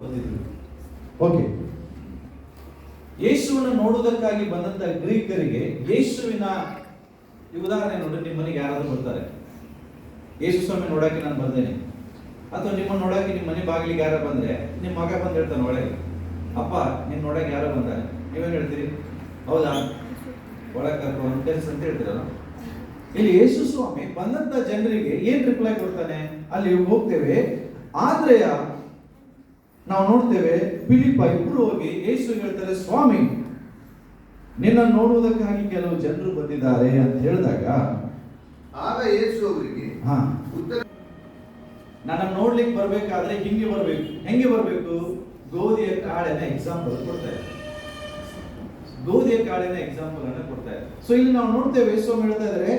Okay, ಯೇಸುವನ್ನು ನೋಡುವುದಕ್ಕಾಗಿ ಬಂದಂತ ಗ್ರೀಕರಿಗೆ ಯೇಸುವಿನ ಉದಾಹರಣೆ ನೋಡಿ. ನಿಮ್ಮ ಮನೆಗೆ ಯಾರಾದ್ರೂ ಬರ್ತಾರೆ, ಯೇಸು ಸ್ವಾಮಿ ನೋಡಕ್ಕೆ ನಾನು ಬಂದೇನೆ, ಅಥವಾ ನಿಮ್ಮನ್ನು ನೋಡಕ್ಕೆ ನಿಮ್ಮ ಮನೆ ಬಾಗಿಲಿಗೆ ಯಾರು ಬಂದ್ರೆ ನಿಮ್ಮ ಮಗ ಬಂದು ಹೇಳ್ತಾನೆ ಒಳಗೆ, ಅಪ್ಪ ನಿನ್ನ ನೋಡಕ್ಕೆ ಯಾರೋ ಬಂದಾರೆ, ನೀವೇನು ಹೇಳ್ತೀರಿ? ಹೌದಾ, ಒಳಗೆ ಕರ್ಕೊಂಡು ಕೆಲಸ ಅಂತ ಹೇಳ್ತೀರಲ್ಲ. ಇಲ್ಲಿ ಯೇಸು ಸ್ವಾಮಿ ಬಂದಂತ ಜನರಿಗೆ ಏನ್ ರಿಪ್ಲೈ ಕೊಡ್ತಾನೆ? ಅಲ್ಲಿ ಹೋಗ್ತೇವೆ, ಆಂದ್ರೆಯ ನಾವು ನೋಡ್ತೇವೆ, ಫಿಲಿಪ್ಪ ಇಬ್ಬರು ಹೋಗಿ ಯೇಸು ಹೇಳ್ತಾರೆ, ಸ್ವಾಮಿ ನಿನ್ನ ನೋಡುವುದಕ್ಕಾಗಿ ಕೆಲವು ಜನರು ಬಂದಿದ್ದಾರೆ ಅಂತ ಹೇಳಿದಾಗ, ಆಗ ಯೇಸು ಅವರಿಗೆ ನನ್ನ ನೋಡ್ಲಿಕ್ಕೆ ಬರ್ಬೇಕಾದ್ರೆ ಹಿಂಗೆ ಬರ್ಬೇಕು. ಹೆಂಗೆ ಬರ್ಬೇಕು? ಗೋಧಿಯ ಕಾಳಿನ ಎಕ್ಸಾಂಪಲ್ ಕೊಡ್ತಾರೆ, ಗೋಧಿಯ ಕಾಳಿನ ಎಕ್ಸಾಂಪಲ್ ಅನ್ನ ಕೊಡ್ತಾರೆ. ಸೊ ಇಲ್ಲಿ ನಾವು ನೋಡ್ತೇವೆ, ಸ್ವಾಮಿ ಹೇಳ್ತಾ ಇದ್ದಾರೆ,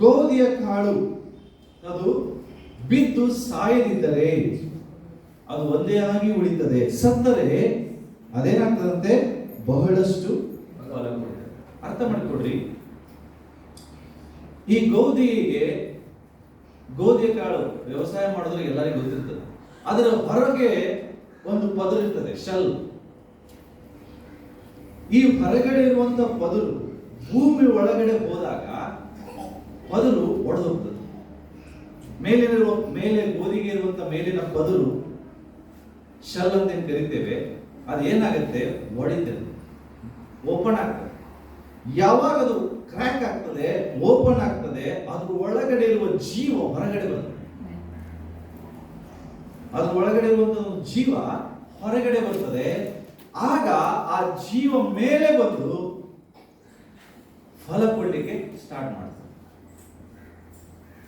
ಗೋಧಿಯ ಕಾಳು ಅದು ಬಿದ್ದು ಸಾಯದಿದ್ದರೆ ಅದು ಒಂದೇ ಆಗಿ ಉಳಿತದೆ, ಸತ್ತರೆ ಅದೇನಾಗ್ತದಂತೆ? ಬಹಳಷ್ಟು ಫಲ ಕೊಡ್ತದೆ. ಅರ್ಥ ಮಾಡಿಕೊಡ್ರಿ, ಈ ಗೋಧಿಯ ಕಾಳು ವ್ಯವಸಾಯ ಮಾಡಿದ್ರೆ ಎಲ್ಲರಿಗೂ ಗೊತ್ತಿರ್ತದೆ. ಅದರ ಹೊರಗೆ ಒಂದು ಪದರು ಇರ್ತದೆ, ಶಲ್. ಈ ಹೊರಗಡೆ ಇರುವಂತ ಪದರು ಭೂಮಿ ಒಳಗಡೆ ಹೋದಾಗ ಪದರು ಒಡೆದೋಗ್ತದೆ. ಮೇಲೆ ಗೋಧಿಗೆ ಇರುವಂತ ಮೇಲಿನ ಪದರು ಶಲ್ ಅಂತ ಏನ್ ಕರಿತೇವೆ, ಅದೇನಾಗುತ್ತೆ? ಒಡಿತದೆ, ಓಪನ್ ಆಗ್ತದೆ. ಯಾವಾಗ ಅದು ಕ್ರ್ಯಾಕ್ ಆಗ್ತದೆ, ಓಪನ್ ಆಗ್ತದೆ, ಅದ್ರ ಒಳಗಡೆ ಇರುವ ಜೀವ ಹೊರಗಡೆ ಬರ್ತದೆ. ಅದ್ರ ಒಳಗಡೆ ಇರುವಂತ ಜೀವ ಹೊರಗಡೆ ಬರ್ತದೆ. ಆಗ ಆ ಜೀವ ಮೇಲೆ ಬಂದು ಫಲ ಕೊಡ್ಲಿಕ್ಕೆ ಸ್ಟಾರ್ಟ್ ಮಾಡ್ತದೆ.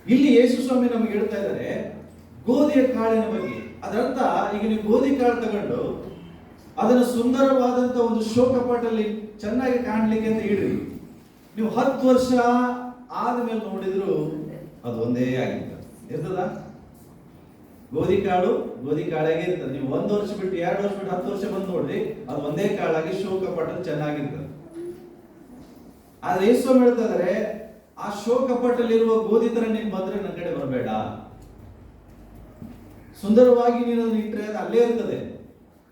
ಇಲ್ಲಿ ಯೇಸು ಸ್ವಾಮಿ ನಮಗೆ ಹೇಳ್ತಾ ಇದ್ದಾರೆ ಗೋಧಿಯ ಕಾಳಿನ ಬಗ್ಗೆ. ಅದರಂತ ಈಗ ನೀವು ಗೋಧಿ ಕಾಳು ತಗೊಂಡು ಅದನ್ನು ಸುಂದರವಾದಂತ ಒಂದು ಶೋ ಕಪಾಟಲ್ಲಿ ಚೆನ್ನಾಗಿ ಕಾಣ್ಲಿಕ್ಕೆ ಅಂತ ಇಡ್ರಿ, ನೀವು 10 ವರ್ಷ ಆದ್ಮೇಲೆ ನೋಡಿದ್ರು ಅದು ಒಂದೇ ಇರ್ತದ. ಗೋಧಿ ಕಾಳಾಗೆ ಇರ್ತದೆ. ನೀವು 1 ವರ್ಷ ಬಿಟ್ಟು 2 ವರ್ಷ ಬಿಟ್ಟು 10 ವರ್ಷ ಬಂದು ನೋಡ್ರಿ, ಅದು ಒಂದೇ ಕಾಳಾಗಿ ಶೋ ಕಪಾಟಲ್ಲಿ ಚೆನ್ನಾಗಿರ್ತದೆ. ಆದ್ರೆ ಯೇಸು ಹೇಳ್ತಾ ಇದಾರೆ, ಆ ಶೋ ಕಪಾಟಲ್ಲಿರುವ ಗೋಧಿ ತರ ನೀನ್ ಬಂದ್ರೆ ನನ್ನ ಕಡೆ ಬರಬೇಡ. ಸುಂದರವಾಗಿ ನೀನು ಅದನ್ನ ಇಟ್ಟರೆ ಅದು ಅಲ್ಲೇ ಇರ್ತದೆ.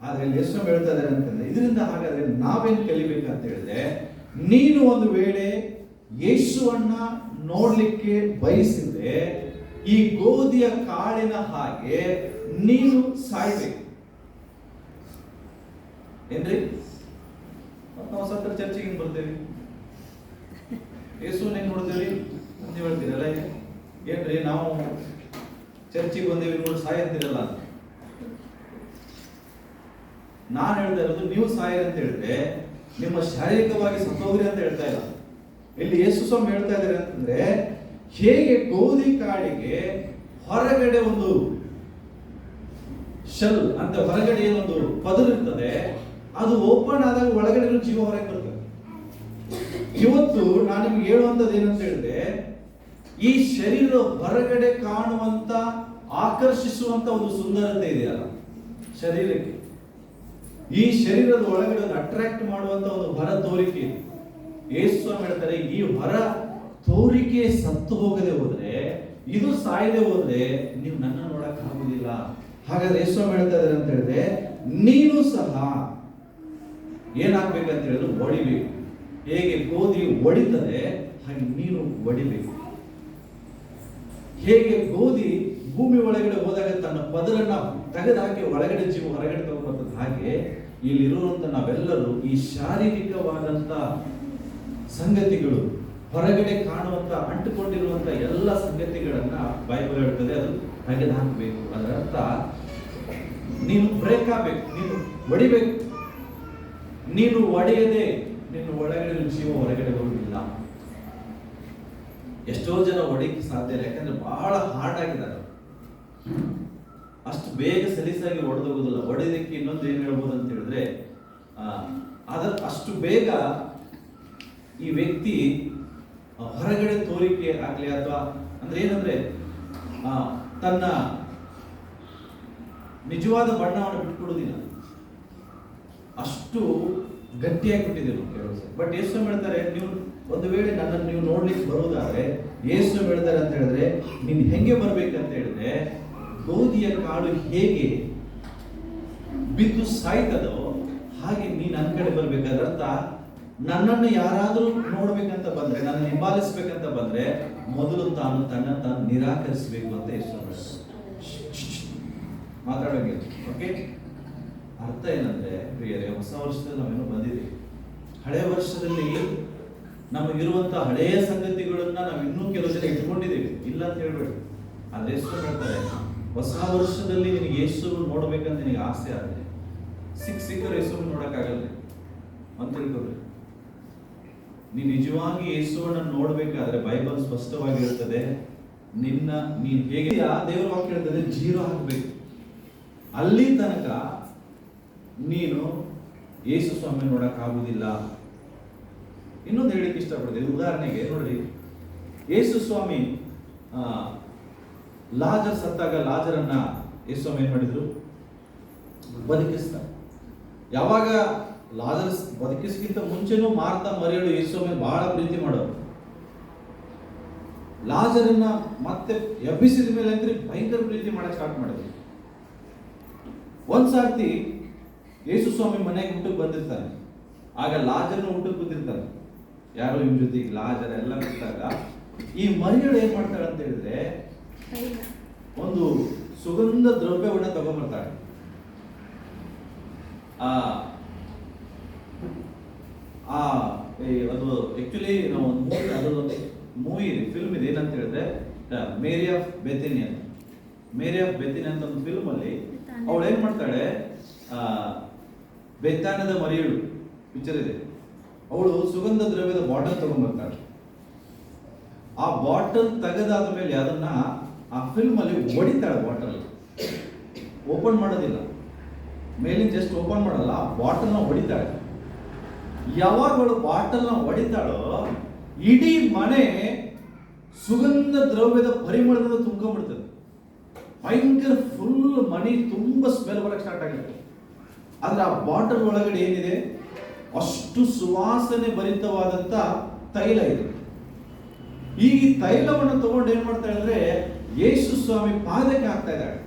ಆದ್ರೆ ಯೇಸು ಹೇಳ್ತಾ ಇದ್ದಾರೆ ಅಂತಂದ್ರೆ, ಇದರಿಂದ ಹಾಗಾದ್ರೆ ನಾವೇನ್ ಕಲಿಬೇಕಂತ ಹೇಳಿದ್ರೆ, ನೀನು ಒಂದು ವೇಳೆ ಯೇಸುವನ್ನ ನೋಡ್ಲಿಕ್ಕೆ ಬಯಸಿದ್ರೆ ಈ ಗೋಧಿಯ ಕಾಳಿನ ಹಾಗೆ ನೀನು ಸಾಯ್ಬೇಕು. ಏನ್ರಿ, ನಾವು ಸತ್ರ ಚರ್ಚೆಗೆ ಬರ್ತೇವೆ, ಯೇಸು ಹೆಂಗ್ ನೋಡ್ತೇವೆ ಅಂತ ಹೇಳ್ತೀರಲ್ಲ, ಏನ್ರಿ ನಾವು ಚರ್ಚಿಗೆ ಬಂದೇವಿ ನೋಡಿ ಸಾಯ ಅಂತಿರಲ್ಲ. ನಾನು ಹೇಳ್ತಾ ಇರೋದು ನೀವು ಸಾಯ ಅಂತ ಹೇಳಿದ್ರೆ ನಿಮ್ಮ ಶಾರೀರಿಕವಾಗಿ ಸತ್ತೋಗ್ರಿ ಅಂತ ಹೇಳ್ತಾ ಇಲ್ಲ. ಇಲ್ಲಿ ಯೇಸು ಸ್ವಾಮಿ ಹೇಳ್ತಾ ಇದ್ದಾರೆ ಅಂತಂದ್ರೆ, ಹೇಗೆ ಗೋಧಿ ಕಾಳಿಗೆ ಹೊರಗಡೆ ಒಂದು ಶಲ್ ಅಂತ ಹೊರಗಡೆ ಏನೊಂದು ಪದರು ಇರ್ತದೆ, ಅದು ಓಪನ್ ಆದಾಗ ಒಳಗಡೆ ಜೀವ ಹೊರಗೆ ಬರ್ತದೆ. ಇವತ್ತು ನಾನು ನಿಮ್ಗೆ ಹೇಳುವಂತದ್ದು ಏನಂತ ಹೇಳಿದ್ರೆ, ಈ ಶರೀರ ಹೊರಗಡೆ ಕಾಣುವಂತ ಆಕರ್ಷಿಸುವಂತ ಒಂದು ಸುಂದರತೆ ಇದೆಯಲ್ಲ ಶರೀರಕ್ಕೆ, ಈ ಶರೀರದ ಒಳಗಡೆ ಒಂದು ಅಟ್ರಾಕ್ಟ್ ಮಾಡುವಂತ ಒಂದು ಹೊರ ತೋರಿಕೆ. ಯೇಸು ಹೇಳ್ತಾರೆ, ಈ ಹೊರ ತೋರಿಕೆ ಸತ್ತು ಹೋಗದೆ ಹೋದ್ರೆ, ಇದು ಸಾಯದೆ ಹೋದ್ರೆ ನೀವು ನನ್ನ ನೋಡಕ್ ಆಗುದಿಲ್ಲ. ಹಾಗಾದ್ರೆ ಯೇಸು ಹೇಳ್ತಾ ಇದ್ದಾರೆ ಅಂತ ಹೇಳಿದ್ರೆ, ನೀನು ಸಹ ಏನಾಗ್ಬೇಕಂತ ಹೇಳಿದ್ರೆ ಒಡಿಬೇಕು. ಹೇಗೆ ಗೋಧಿ ಒಡಿತದೆ ಹಾಗೆ ನೀನು ಒಡಿಬೇಕು. ಹೇಗೆ ಗೋಧಿ ಭೂಮಿ ಒಳಗಡೆ ಹೋದಾಗ ತನ್ನ ಪದರನ್ನ ತೆಗೆದು ಹಾಕಿ ಒಳಗಡೆ ಜೀವ ಹೊರಗಡೆ ತಗೊಂಡ್ಬರ್ತದೆ, ಹಾಗೆ ಇಲ್ಲಿರುವಂತ ನಾವೆಲ್ಲರೂ ಈ ಶಾರೀರಿಕವಾದಂತ ಸಂಗತಿಗಳು, ಹೊರಗಡೆ ಕಾಣುವಂತ ಅಂಟುಕೊಂಡಿರುವಂತ ಎಲ್ಲ ಸಂಗತಿಗಳನ್ನ ಬೈಬಲ್ ಹೇಳ್ತದೆ, ಅದು ತೆಗೆದು ಹಾಕಬೇಕು. ಅದರ ಅರ್ಥ ನೀನು ಬ್ರೇಕ್ ಆಗ್ಬೇಕು, ನೀನು ಒಡಿಬೇಕು. ನೀನು ಒಡೆಯದೆ ನಿನ್ನ ಒಳಗಡೆ ಜೀವ ಹೊರಗಡೆ ಬರುವುದಿಲ್ಲ. ಎಷ್ಟೋ ಜನ ಒಡೆಯಕ್ಕೆ ಸಾಧ್ಯ ಇಲ್ಲ, ಯಾಕಂದ್ರೆ ಬಹಳ ಹಾರ್ಡ್ ಆಗಿದ್ದಾರೆ, ಅಷ್ಟು ಬೇಗ ಸಲೀಸಾಗಿ ಒಡೆದೋಗುದಿಲ್ಲ. ಒಡೆದಕ್ಕೆ ಇನ್ನೊಂದು ಏನ್ ಹೇಳ್ಬೋದು ಅಂತ ಹೇಳಿದ್ರೆ, ಅಷ್ಟು ಬೇಗ ಈ ವ್ಯಕ್ತಿ ಹೊರಗಡೆ ತೋರಿಕೆ ಆಗ್ಲಿ, ಅಥವಾ ಅಂದ್ರೆ ಏನಂದ್ರೆ ತನ್ನ ನಿಜವಾದ ಬಣ್ಣವನ್ನು ಬಿಟ್ಕೊಡುದಿಲ್ಲ, ಅಷ್ಟು ಗಟ್ಟಿಯಾಗಿ ಬಿಟ್ಟಿದ್ದೀವಿ ಕೆಲವು. ಬಟ್ ಯೇಸು ಹೇಳ್ತಾರೆ, ನೀವು ಒಂದು ವೇಳೆ ನನ್ನನ್ನು ನೀವು ನೋಡ್ಲಿಕ್ಕೆ ಬರುವುದಾದ್ರೆ, ಯೇಸು ಹೇಳ್ತಾರೆ ಅಂತ ಹೇಳಿದ್ರೆ, ನೀನ್ ಹೆಂಗೆ ಬರ್ಬೇಕಂತ ಹೇಳಿದ್ರೆ, ಗೋಧಿಯ ಕಾಳು ಹೇಗೆ ಬಿದ್ದು ಸಾಯ್ತದೋ ಹಾಗೆ ನೀ ನನ್ನ ಕಡೆ ಬರ್ಬೇಕಾದ್ರೆ ಅರ್ಥ, ನನ್ನನ್ನು ಯಾರಾದರೂ ನೋಡ್ಬೇಕಂತ ಬಂದ್ರೆ, ನನ್ನ ಹಿಂಬಾಲಿಸ್ಬೇಕಂತ ಬಂದ್ರೆ ಮೊದಲು ತಾನು ನಿರಾಕರಿಸಬೇಕು ಅಂತ ಎಷ್ಟು ಮಾತಾಡೋಂಗಿಲ್ಲ. ಓಕೆ, ಅರ್ಥ ಏನಂದ್ರೆ ಪ್ರಿಯರೇ, ಹೊಸ ವರ್ಷದಲ್ಲಿ ನಾವೇನೋ ಬಂದಿದ್ದೀವಿ. ಹಳೆಯ ವರ್ಷದಲ್ಲಿ ನಮಗಿರುವಂತಹ ಹಳೆಯ ಸಂಗತಿಗಳನ್ನ ನಾವು ಇನ್ನೂ ಕೆಲವು ಜನ ಇಟ್ಕೊಂಡಿದ್ದೀವಿ, ಇಲ್ಲ ಅಂತ ಹೇಳ್ಬೇಡಿ. ಆದ್ರೆ ಎಷ್ಟು ಹೇಳ್ತಾರೆ, ಹೊಸ ವರ್ಷದಲ್ಲಿ ನಿನಗೆ ಯೇಸು ನೋಡ್ಬೇಕಂತ ನಿನಗೆ ಆಸೆ ಆದ್ರೆ ಸಿಕ್ಕರೆ ಯೇಸು ನೋಡಕ್ಕಾಗಲ್ಲ ಅಂತ ತಿಳ್ಕೊಳ್ರಿ. ನೀನು ನಿಜವಾಗಿ ಯೇಸುವನ್ನ ನೋಡ್ಬೇಕಾದ್ರೆ ಬೈಬಲ್ ಸ್ಪಷ್ಟವಾಗಿರುತ್ತದೆ, ನೀನ್ ಹೇಗೆ ದೇವರ ವಾಕ್ಯ ಹೇಳ್ತದೆ, ಜೀರೋ ಹಾಕ್ಬೇಕು. ಅಲ್ಲಿ ತನಕ ನೀನು ಯೇಸು ಸ್ವಾಮಿ ನೋಡಕ್ ಆಗುದಿಲ್ಲ. ಇನ್ನೊಂದು ಹೇಳಿಕ್ಕೆ ಇಷ್ಟಪಡ್ತೀನಿ. ಉದಾಹರಣೆಗೆ ನೋಡ್ರಿ, ಯೇಸು ಸ್ವಾಮಿ ಲಾಜರ್ ಸತ್ತಾಗ ಲಾಜರನ್ನ ಯೇಸು ಸ್ವಾಮಿ ಏನ್ ಮಾಡಿದ್ರು? ಬದುಕಿಸ್ತಾರೆ. ಯಾವಾಗ ಲಾಜರ್ ಬದುಕಿಸ್ಕಿಂತ ಮುಂಚೆನೂ ಮಾರ್ತಾ ಮರಿಯಳು ಯೇಸು ಸ್ವಾಮಿ ಬಹಳ ಪ್ರೀತಿ ಮಾಡೋರು. ಲಾಜರನ್ನ ಮತ್ತೆ ಎಬ್ಬಿಸಿದ ಮೇಲೆ ಅಂದ್ರೆ ಭಯಂಕರ ಪ್ರೀತಿ ಮಾಡಕ್ ಸ್ಟಾರ್ಟ್ ಮಾಡಿದ್ರು. ಒಂದ್ಸಾರ್ತಿ ಯೇಸು ಸ್ವಾಮಿ ಮನೆಗೆ ಊಟಕ್ಕೆ ಬಂದಿರ್ತಾನೆ. ಆಗ ಲಾಜರ್ನ ಊಟಕ್ಕೆ ಬಂದಿರ್ತಾನೆ. ಯಾರೋ ಇವ್ರ ಜೊತೆಗೆ ಲಾಜರ್ ಎಲ್ಲ ಬಿಟ್ಟಾಗ ಈ ಮರಿಯಳು ಏನ್ ಮಾಡ್ತಾಳೆ ಅಂತ ಹೇಳಿದ್ರೆ, ಒಂದು ಸುಗಂಧ ದ್ರವ್ಯವನ್ನ ತಗೊಂಡ್ಬರ್ತಾಳೆ. ಅದು ಆಕ್ಚುಲಿ ನಾವು ಒಂದು ಮೂವಿ ಇದೆ, ಫಿಲ್ಮ್ ಇದೆ. ಏನಂತ ಹೇಳಿದ್ರೆ ಮೇರಿ ಆಫ್ ಬೆಥೆನಿ ಅಂತ. ಮೇರಿ ಆಫ್ ಬೆಥೆನಿ ಅಂತ ಒಂದು ಫಿಲ್ಮ್ ಅಲ್ಲಿ ಅವಳು ಏನ್ ಮಾಡ್ತಾಳೆ, ಬೇತಾನದ ಮರಿಯಳು ಪಿಕ್ಚರ್ ಇದೆ. ಅವಳು ಸುಗಂಧ ದ್ರವ್ಯದ ಬಾಟಲ್ ತಗೊಂಡ್ಬರ್ತಾಳೆ. ಆ ಬಾಟಲ್ ತೆಗೆದಾದ ಮೇಲೆ ಅದನ್ನ ಆ ಫಿಲ್ಮ್ ಅಲ್ಲಿ ಹೊಡಿತಾಳೆ. ಬಾಟಲ್ ಓಪನ್ ಮಾಡೋದಿಲ್ಲ, ಮೇಲಿನ ಜಸ್ಟ್ ಓಪನ್ ಮಾಡಲ್ಲ, ಆ ಬಾಟಲ್ನ ಹೊಡಿತಾಳೆ. ಯಾವಾಗ ಅವಳು ಬಾಟಲ್ನ ಹೊಡಿತಾಳೋ ಇಡೀ ಮನೆ ಸುಗಂಧ ದ್ರವ್ಯದ ಪರಿಮಳದಿಂದ ತುಂಬ್ಕೊಂಡ್ಬಿಡ್ತದೆ. ಭಯಂಕರ ಫುಲ್ ಮನೆ ತುಂಬಾ ಸ್ಮೆಲ್ ಬರಕ್ ಸ್ಟಾರ್ಟ್ ಆಗುತ್ತೆ. ಆದ್ರೆ ಆ ಬಾಟಲ್ ಒಳಗಡೆ ಏನಿದೆ, ಅಷ್ಟು ಸುವಾಸನೆ ಭರಿತವಾದಂತ ತೈಲ ಇದೆ. ಈ ತೈಲವನ್ನು ತಗೊಂಡು ಏನ್ ಮಾಡ್ತಾ ಇದ್ರೆ ಯೇಸು ಸ್ವಾಮಿ ಪಾದಕ್ಕೆ ಹಾಕ್ತಾ ಇದ್ದಾಳೆ.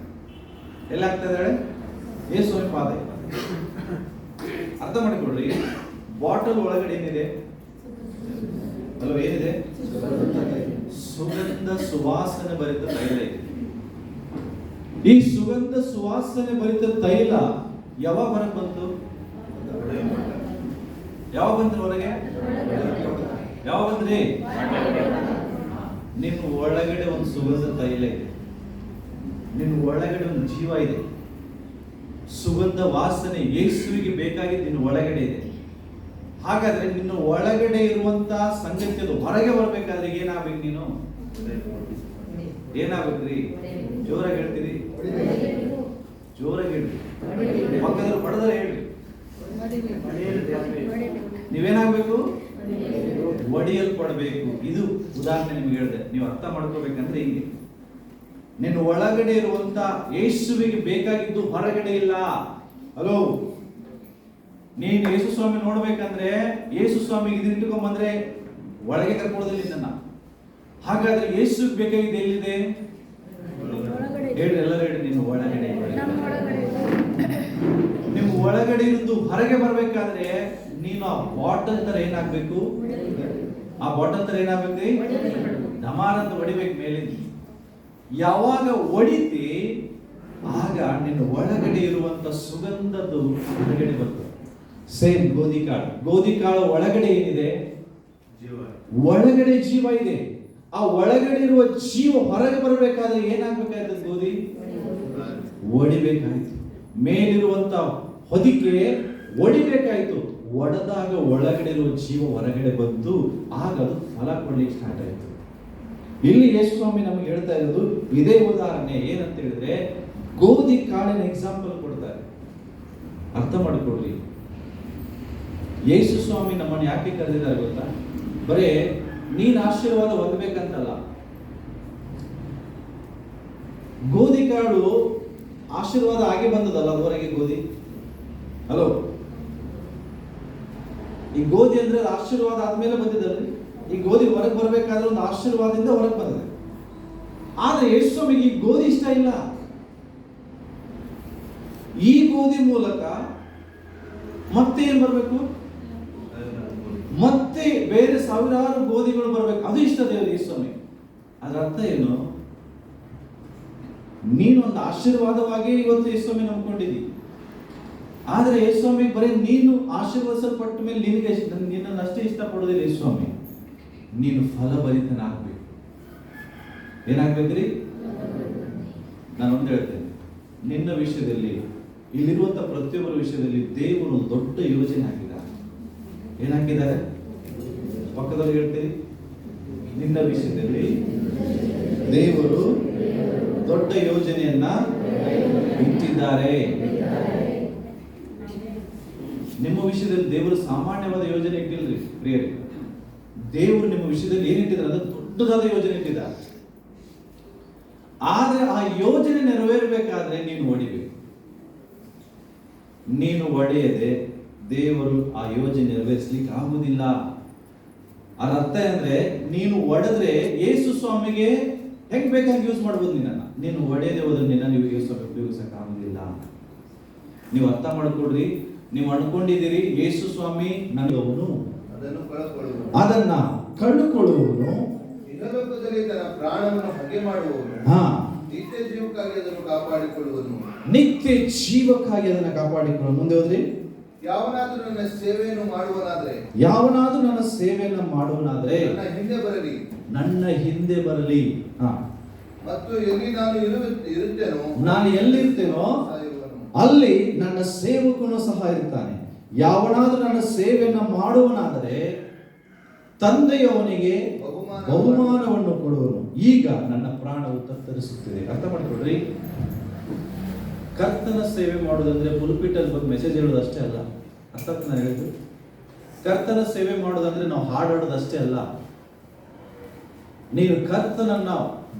ಎಲ್ಲ ಹಾಕ್ತಾ ಇದ್ದಾಳೆ? ಯೇಸು ಸ್ವಾಮಿ ಪಾದಕ್ಕೆ. ಅರ್ಥ ಮಾಡಿಕೊಳ್ಳ್ರಿ, ಬಾಟಲ್ ಒಳಗಡೆ ಏನಿದೆ ಅಲ್ವ? ಏನಿದೆ? ಸುಗಂಧ ಸುವಾಸನೆ ಭರಿತ ತೈಲ ಇದೆ. ಈ ಸುಗಂಧ ಸುವಾಸನೆ ಭರಿತ ತೈಲ ಯಾವಾಗ ಹೊರಗೆ ಬಂತು? ಯಾವಾಗ ಬಂದ್ರಿ ಹೊರಗೆ? ಯಾವಾಗ ಬಂದ್ರಿ? ನಿಮ್ಮ ಒಳಗಡೆ ಒಂದು ಸುಗಂಧ ತೈಲ ಇದೆ, ನಿನ್ನ ಒಳಗಡೆ ಒಂದು ಜೀವ ಇದೆ. ಸುಗಂಧ ವಾಸನೆ ಯೇಸುವಿಗೆ ಬೇಕಾಗಿದ್ದು ನಿನ್ನ ಒಳಗಡೆ ಇದೆ. ಹಾಗಾದ್ರೆ ನಿನ್ನ ಒಳಗಡೆ ಇರುವಂತಹ ಸಂಗತಿ ಅದು ಹೊರಗೆ ಬರ್ಬೇಕಾದ್ರೆ ಏನಾಗ್ಬೇಕು? ನೀನು ಏನಾಗ್ಬೇಕ್ರಿ? ಜೋರಾಗಿ ಹೇಳ್ತೀರಿ? ಜೋರಾಗಿ ಹೇಳ್ರಿ. ಪಕ್ಕದಲ್ಲಿ ಹೊಡೆದ್ರೆ ಹೇಳ್ರಿ. ನೀವೇನಾಗ್ಬೇಕು? ಒಡೆಯಲ್ಪಡಬೇಕು. ಇದು ಉದಾಹರಣೆ ನಿಮ್ಗೆ ಹೇಳಿದೆ. ನೀವು ಅರ್ಥ ಮಾಡ್ಕೋಬೇಕಂದ್ರೆ ಹಿಂಗೆ, ನಿನ್ನ ಒಳಗಡೆ ಇರುವಂತ ಯೇಸುವಿಗೆ ಬೇಕಾಗಿದ್ದು ಹೊರಗಡೆ ಇಲ್ಲ. ಹಲೋ, ನೀನು ಯೇಸು ಸ್ವಾಮಿ ನೋಡ್ಬೇಕಂದ್ರೆ ಯೇಸು ಸ್ವಾಮಿಗೆ ಇದು ಇಟ್ಕೊಂಡ್ಬಂದ್ರೆ ಒಳಗೆ ಕರ್ಕೊಳ್ಳೋದಿಲ್ಲ ನಿನ್ನ. ಹಾಗಾದ್ರೆ ಯೇಸುವಿಗೆ ಬೇಕಾಗಿದ್ದು ಎಲ್ಲಿದೆ? ಹೇಳಿ, ಎಲ್ಲರೂ ಹೇಳಿ. ನಿನ್ನ ಒಳಗಡೆ. ನಿಮ್ಮ ಒಳಗಡೆ ಇருந்து ಹೊರಗೆ ಬರ್ಬೇಕಾದ್ರೆ ನೀನು ಆ ಬಾಟಲ್ ತರ ಏನಾಗ್ಬೇಕು? ಆ ಬಾಟಲ್ ತರ ಏನಾಗ್ಬೇಕು? ಡಮಾರಂತ ಹೊಡಿಬೇಕು ಮೇಲಿಂದ. ಯಾವಾಗ ಹೊಡಿತಿ ಆಗ ನಿನ್ನ ಒಳಗಡೆ ಇರುವಂತ ಸುಗಂಧದ್ದು ಹೊರಗಡೆ ಬರ್ತದೆ. ಸೇಮ್ ಗೋಧಿ ಕಾಳು. ಗೋಧಿ ಕಾಳು ಒಳಗಡೆ ಏನಿದೆ? ಒಳಗಡೆ ಜೀವ ಇದೆ. ಆ ಒಳಗಡೆ ಇರುವ ಜೀವ ಹೊರಗೆ ಬರಬೇಕಾದ್ರೆ ಏನಾಗ್ಬೇಕಾಯ್ತು? ಗೋಧಿ ಒಡಿಬೇಕಾಯ್ತು. ಮೇಲಿರುವಂತ ಹೊದಿಕೆ ಒಡಿಬೇಕಾಯ್ತು. ಒಡೆದಾಗ ಒಳಗಡೆ ಇರುವ ಜೀವ ಹೊರಗಡೆ ಬಂದು ಆಗ ಅದು ಫಲ ಕೊಡ್ಲಿಕ್ಕೆ ಸ್ಟಾರ್ಟ್ ಆಯ್ತು. ಇಲ್ಲಿ ಯೇಸು ಸ್ವಾಮಿ ನಮಗೆ ಹೇಳ್ತಾ ಇರೋದು ಇದೇ ಉದಾಹರಣೆ. ಏನಂತ ಹೇಳಿದ್ರೆ, ಗೋಧಿ ಕಾಳಿನ ಎಕ್ಸಾಂಪಲ್ ಕೊಡ್ತಾರೆ. ಅರ್ಥ ಮಾಡಿಕೊಳ್ಳಿ. ಯೇಸು ಸ್ವಾಮಿ ನಮ್ಮನ್ನು ಯಾಕೆ ಕರೆದಿದ್ದಾರೆ ಗೊತ್ತಾ? ಬರೇ ನೀನ್ ಆಶೀರ್ವಾದ ಹೊಂದಬೇಕಂತಲ್ಲ. ಗೋಧಿ ಕಾಳು ಆಶೀರ್ವಾದ ಆಗಿ ಬಂದದಲ್ಲ ಅದುವರೆಗೆ ಗೋಧಿ. ಹಲೋ, ಈ ಗೋಧಿ ಅಂದ್ರೆ ಆಶೀರ್ವಾದ ಆದ್ಮೇಲೆ ಬಂದಿದ್ದಲ್ರಿ. ಈ ಗೋಧಿ ಹೊರಗೆ ಬರ್ಬೇಕಾದ್ರೆ ಒಂದು ಆಶೀರ್ವಾದದಿಂದ ಹೊರಗೆ ಬಂದಿದೆ. ಆದ್ರೆ ಯೇಸು ಸ್ವಾಮಿಗೆ ಈ ಗೋಧಿ ಇಷ್ಟ ಇಲ್ಲ. ಈ ಗೋಧಿ ಮೂಲಕ ಮತ್ತೆ ಏನ್ ಬರ್ಬೇಕು? ಮತ್ತೆ ಬೇರೆ ಸಾವಿರಾರು ಗೋಧಿಗಳು ಬರ್ಬೇಕು. ಅದು ಇಷ್ಟ ದೇವರು ಯೇಸುಸ್ವಾಮಿ. ಅದರ ಅರ್ಥ ಏನು? ನೀನೊಂದು ಆಶೀರ್ವಾದವಾಗಿ ಇವತ್ತು ಯೇಸುಸ್ವಾಮಿ ನಂಬ್ಕೊಂಡಿದ್ದಿ. ಆದ್ರೆ ಯೇಸುಸ್ವಾಮಿ ಬರೀ ನೀನು ಆಶೀರ್ವದಿಸಲ್ಪಟ್ಟ ಮೇಲೆ ನಿನ್ನನ್ನು ಅಷ್ಟೇ ಇಷ್ಟಪಡೋದಿಲ್ಲ ಯೇಸುಸ್ವಾಮಿ. ನೀನು ಫಲಭರಿತನಾಗಬೇಕು. ಏನಾಗ್ಬೇಕ್ರಿ? ನಾನು ಒಂದು ಹೇಳ್ತೇನೆ, ನಿನ್ನ ವಿಷಯದಲ್ಲಿ, ಇಲ್ಲಿರುವಂತ ಪ್ರತಿಯೊಬ್ಬರ ವಿಷಯದಲ್ಲಿ ದೇವರು ಒಂದು ದೊಡ್ಡ ಯೋಜನೆ ಹಾಕಿದ್ದಾರೆ. ಏನ್ ಹಾಕಿದ್ದಾರೆ? ಪಕ್ಕದಲ್ಲಿ ಹೇಳ್ತೀರಿ, ನಿನ್ನ ವಿಷಯದಲ್ಲಿ ದೇವರು ದೊಡ್ಡ ಯೋಜನೆಯನ್ನ ಇಟ್ಟಿದ್ದಾರೆ. ನಿಮ್ಮ ವಿಷಯದಲ್ಲಿ ದೇವರು ಸಾಮಾನ್ಯವಾದ ಯೋಜನೆ ಇಟ್ಟಿಲ್ರಿ ಪ್ರಿಯರೇ. ದೇವರು ನಿಮ್ಮ ವಿಷಯದಲ್ಲಿ ಏನಿಟ್ಟಿದ್ದಾರೆ ಅದು ದೊಡ್ಡದಾದ ಯೋಜನೆ ಇಟ್ಟಿದ್ದಾರೆ. ಆದ್ರೆ ಆ ಯೋಜನೆ ನೆರವೇರಬೇಕಾದ್ರೆ ನೀನು ಒಡಿಬೇಕು. ನೀನು ಒಡೆಯದೆ ದೇವರು ಆ ಯೋಜನೆ ನೆರವೇರಿಸಲಿಕ್ಕೆ ಆಗುವುದಿಲ್ಲ. ಅದರ ಅರ್ಥ ಅಂದ್ರೆ ನೀನು ಒಡೆದ್ರೆ ಯೇಸು ಸ್ವಾಮಿಗೆ ಹೆಂಗ್ ಬೇಕಾಗಿ ಯೂಸ್ ಮಾಡ್ಬೋದು ನಿನ್ನನ್ನು. ನೀನು ಒಡೆಯದೆ ಹೋದ್ರೆ ನಿನ್ನ ಯೇಸು ಸ್ವಾಮಿ ಉಪಯೋಗಿಸಕ್ ಆಗುದಿಲ್ಲ. ನೀವು ಅರ್ಥ ಮಾಡ್ಕೊಡ್ರಿ. ನೀವು ಅನ್ಕೊಂಡಿದ್ದೀರಿ ಯೇಸು ಸ್ವಾಮಿ ನನಗವನು, ಅದನ್ನ ಕಂಡುಕೊಳ್ಳುವವನು, ಇಹಲೋಕದಲ್ಲಿ ತನ್ನ ಪ್ರಾಣವನ್ನು ಹೊಗೆ ಮಾಡುವವನು, ನಿತ್ಯ ಜೀವಕ್ಕಾಗಿ ಅದನ್ನು ಕಾಪಾಡಿಕೊಳ್ಳುವನು. ನಿತ್ಯ ಜೀವಕ್ಕಾಗಿ ಅದನ್ನು ಕಾಪಾಡಿಕೊಳ್ಳುವ. ಮುಂದೆ ಹೋದ್ರಿ, ಯಾವನಾದರೂ ನನ್ನ ಸೇವೆಯನ್ನು ಮಾಡುವನಾದ್ರೆ, ಯಾವನಾದರೂ ನನ್ನ ಸೇವೆಯನ್ನು ಮಾಡುವನಾದ್ರೆ ನನ್ನ ಹಿಂದೆ ಬರಲಿ, ನನ್ನ ಹಿಂದೆ ಬರಲಿ. ಮತ್ತು ಎಲ್ಲಿ ನಾನು ಇರುತ್ತೇನೋ, ನಾನು ಎಲ್ಲಿರ್ತೇನೋ ಅಲ್ಲಿ ನನ್ನ ಸೇವಕನು ಸಹ ಇರ್ತಾನೆ. ಯಾವನಾದರೂ ನನ್ನ ಸೇವೆಯನ್ನು ಮಾಡುವನಾದರೆ ತಂದೆಯವನಿಗೆ ಬಹುಮಾನವನ್ನು ಕೊಡುವನು. ಈಗ ನನ್ನ ಪ್ರಾಣವು ತತ್ತರಿಸುತ್ತಿದೆ. ಅರ್ಥ ಮಾಡಿಕೊಡ್ರಿ. ಕರ್ತನ ಸೇವೆ ಮಾಡೋದಂದ್ರೆ ಪುಲ್ಪಿಟಲ್ಲಿ ಬಂದು ಮೆಸೇಜ್ ಹೇಳೋದು ಅಷ್ಟೇ ಅಲ್ಲ. ಅರ್ಥ ನಾನು ಹೇಳಿದ್ದು, ಕರ್ತನ ಸೇವೆ ಮಾಡೋದಂದ್ರೆ ನಾವು ಹಾಡಾಡೋದು ಅಷ್ಟೇ ಅಲ್ಲ. ನೀನು ಕರ್ತನನ್ನ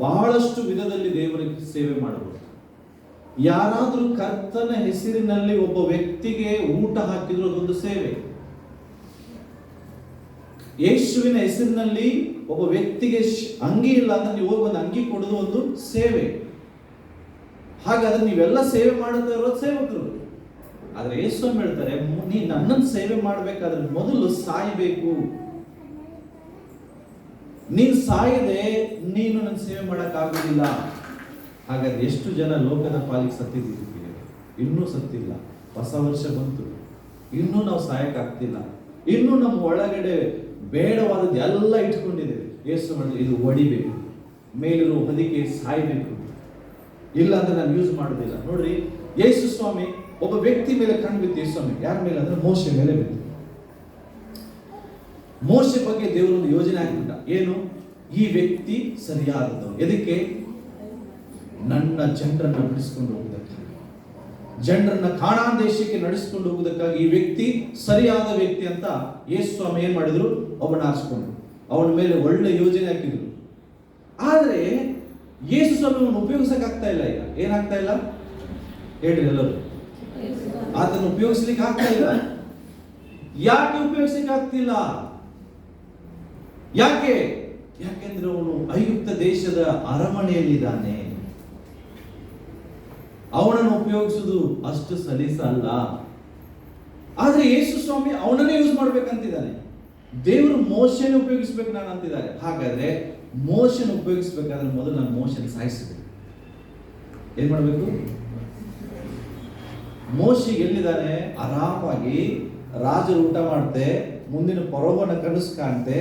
ಬಹಳಷ್ಟು ವಿಧದಲ್ಲಿ ದೇವರಿಗೆ ಸೇವೆ ಮಾಡಬಹುದು. ಯಾರಾದ್ರೂ ಕರ್ತನ ಹೆಸರಿನಲ್ಲಿ ಒಬ್ಬ ವ್ಯಕ್ತಿಗೆ ಊಟ ಹಾಕಿದ್ರು ಅದೊಂದು ಸೇವೆ. ಯೇಸುವಿನ ಹೆಸರಿನಲ್ಲಿ ಒಬ್ಬ ವ್ಯಕ್ತಿಗೆ ಅಂಗಿ ಇಲ್ಲ ಅಂದ್ರೆ ನೀವು ಹೋಗಿ ಒಂದು ಅಂಗಿ ಕೊಡೋದು ಒಂದು ಸೇವೆ. ಹಾಗಾದ್ರೆ ನೀವೆಲ್ಲ ಸೇವೆ ಮಾಡುತ್ತಾ ಇರೋದು ಸೇವಕರು. ಆದ್ರೆ ಯೇಸು ಹೇಳ್ತಾರೆ, ನೀ ನನ್ನನ್ನು ಸೇವೆ ಮಾಡ್ಬೇಕಾದ್ರೆ ಮೊದಲು ಸಾಯಬೇಕು. ನೀನು ಸಾಯದೆ ನೀನು ನನ್ನ ಸೇವೆ ಮಾಡಕ್ ಆಗುದಿಲ್ಲ. ಹಾಗಾದ್ರೆ ಎಷ್ಟು ಜನ ಲೋಕದ ಪಾಲಿಗೆ ಸತ್ತಿದ್ದೀವಿ? ಇನ್ನೂ ಸತ್ತಿಲ್ಲ. ಹೊಸ ವರ್ಷ ಬಂತು, ಇನ್ನೂ ನಾವು ಸಾಯಕ್ಕಾಗ್ತಿಲ್ಲ. ಇನ್ನೂ ನಮ್ಮ ಒಳಗಡೆ ಬೇಡವಾದದ್ದು ಎಲ್ಲ ಇಟ್ಕೊಂಡಿದ್ದೇವೆ. ಯೇಸು ಮಾಡಿದ್ರೆ ಇದು ಒಡಿಬೇಕು, ಮೇಲಿರೋ ಹೊದಿಕೆ ಸಾಯ್ಬೇಕು, ಇಲ್ಲ ಅಂದ್ರೆ ನಾನು ಯೂಸ್ ಮಾಡೋದಿಲ್ಲ. ನೋಡ್ರಿ, ಯೇಸು ಸ್ವಾಮಿ ಒಬ್ಬ ವ್ಯಕ್ತಿ ಮೇಲೆ ಕಣ್ಣು ಬಿತ್ತು. ಯೇಸು ಸ್ವಾಮಿ ಯಾರ ಮೇಲೆ ಅಂದ್ರೆ ಮೋಶೆ ಮೇಲೆ ಬಿತ್ತು. ಮೋಶೆ ಬಗ್ಗೆ ದೇವರೊಂದು ಯೋಜನೆ ಹಾಕಿಬಿಟ್ಟ. ಏನು? ಈ ವ್ಯಕ್ತಿ ಸರಿಯಾದದ್ದು. ಎದಕ್ಕೆ? ನನ್ನ ಜನರನ್ನ ಬಿಡಿಸ್ಕೊಂಡು ಹೋಗುವುದಕ್ಕಾಗಿ, ಜನರನ್ನ ಕಾನಾನ್ ದೇಶಕ್ಕೆ ನಡೆಸಿಕೊಂಡು ಹೋಗುವುದಕ್ಕಾಗಿ ಈ ವ್ಯಕ್ತಿ ಸರಿಯಾದ ವ್ಯಕ್ತಿ ಅಂತ ಯೇಸು ಸ್ವಾಮಿ ಏನ್ ಮಾಡಿದ್ರು? ಅವನ ಆರಿಸ್ಕೊಂಡ್ರು, ಅವನ ಮೇಲೆ ಒಳ್ಳೆ ಯೋಜನೆ ಹಾಕಿದ್ರು. ಆದ್ರೆ ಯೇಸು ಸ್ವಾಮಿ ಅವನು ಉಪಯೋಗಿಸಕ್ ಆಗ್ತಾ ಇಲ್ಲ. ಈಗ ಏನಾಗ್ತಾ ಇಲ್ಲ ಹೇಳ್ರಿ ಎಲ್ಲರೂ? ಆತನ ಉಪಯೋಗಿಸ್ಲಿಕ್ಕೆ ಆಗ್ತಾ ಇಲ್ಲ. ಯಾಕೆ ಉಪಯೋಗಿಸ್ಲಿಕ್ಕೆ ಆಗ್ತಿಲ್ಲ? ಯಾಕೆಂದ್ರೆ ಅವನು ಐಗುಪ್ತ ದೇಶದ ಅರಮನೆಯಲ್ಲಿದ್ದಾನೆ. ಅವನನ್ನು ಉಪಯೋಗಿಸುವುದು ಅಷ್ಟು ಸಲೀಸಲ್ಲ. ಆದ್ರೆ ಯೇಸು ಸ್ವಾಮಿ ಅವನನ್ನೇ ಯೂಸ್ ಮಾಡ್ಬೇಕಂತಿದ್ದಾನೆ. ದೇವರು ಮೋಶೆನ ಉಪಯೋಗಿಸ್ಬೇಕು ನಾನು ಅಂತಿದ್ದಾರೆ. ಹಾಗಾದ್ರೆ ಮೋಶನ ಉಪಯೋಗಿಸ್ಬೇಕಾದ್ರೆ ಮೊದಲು ನಾನು ಮೋಶನ ಸಾಯಿಸಬೇಕು. ಏನ್ ಮಾಡ್ಬೇಕು? ಮೋಶೆ ಎಲ್ಲಿದ್ದಾನೆ? ಆರಾಮಾಗಿ ರಾಜರು ಊಟ ಮಾಡ್ತೆ, ಮುಂದಿನ ಪರ್ವನ ಕನಸು ಕಾಣ್ತೆ.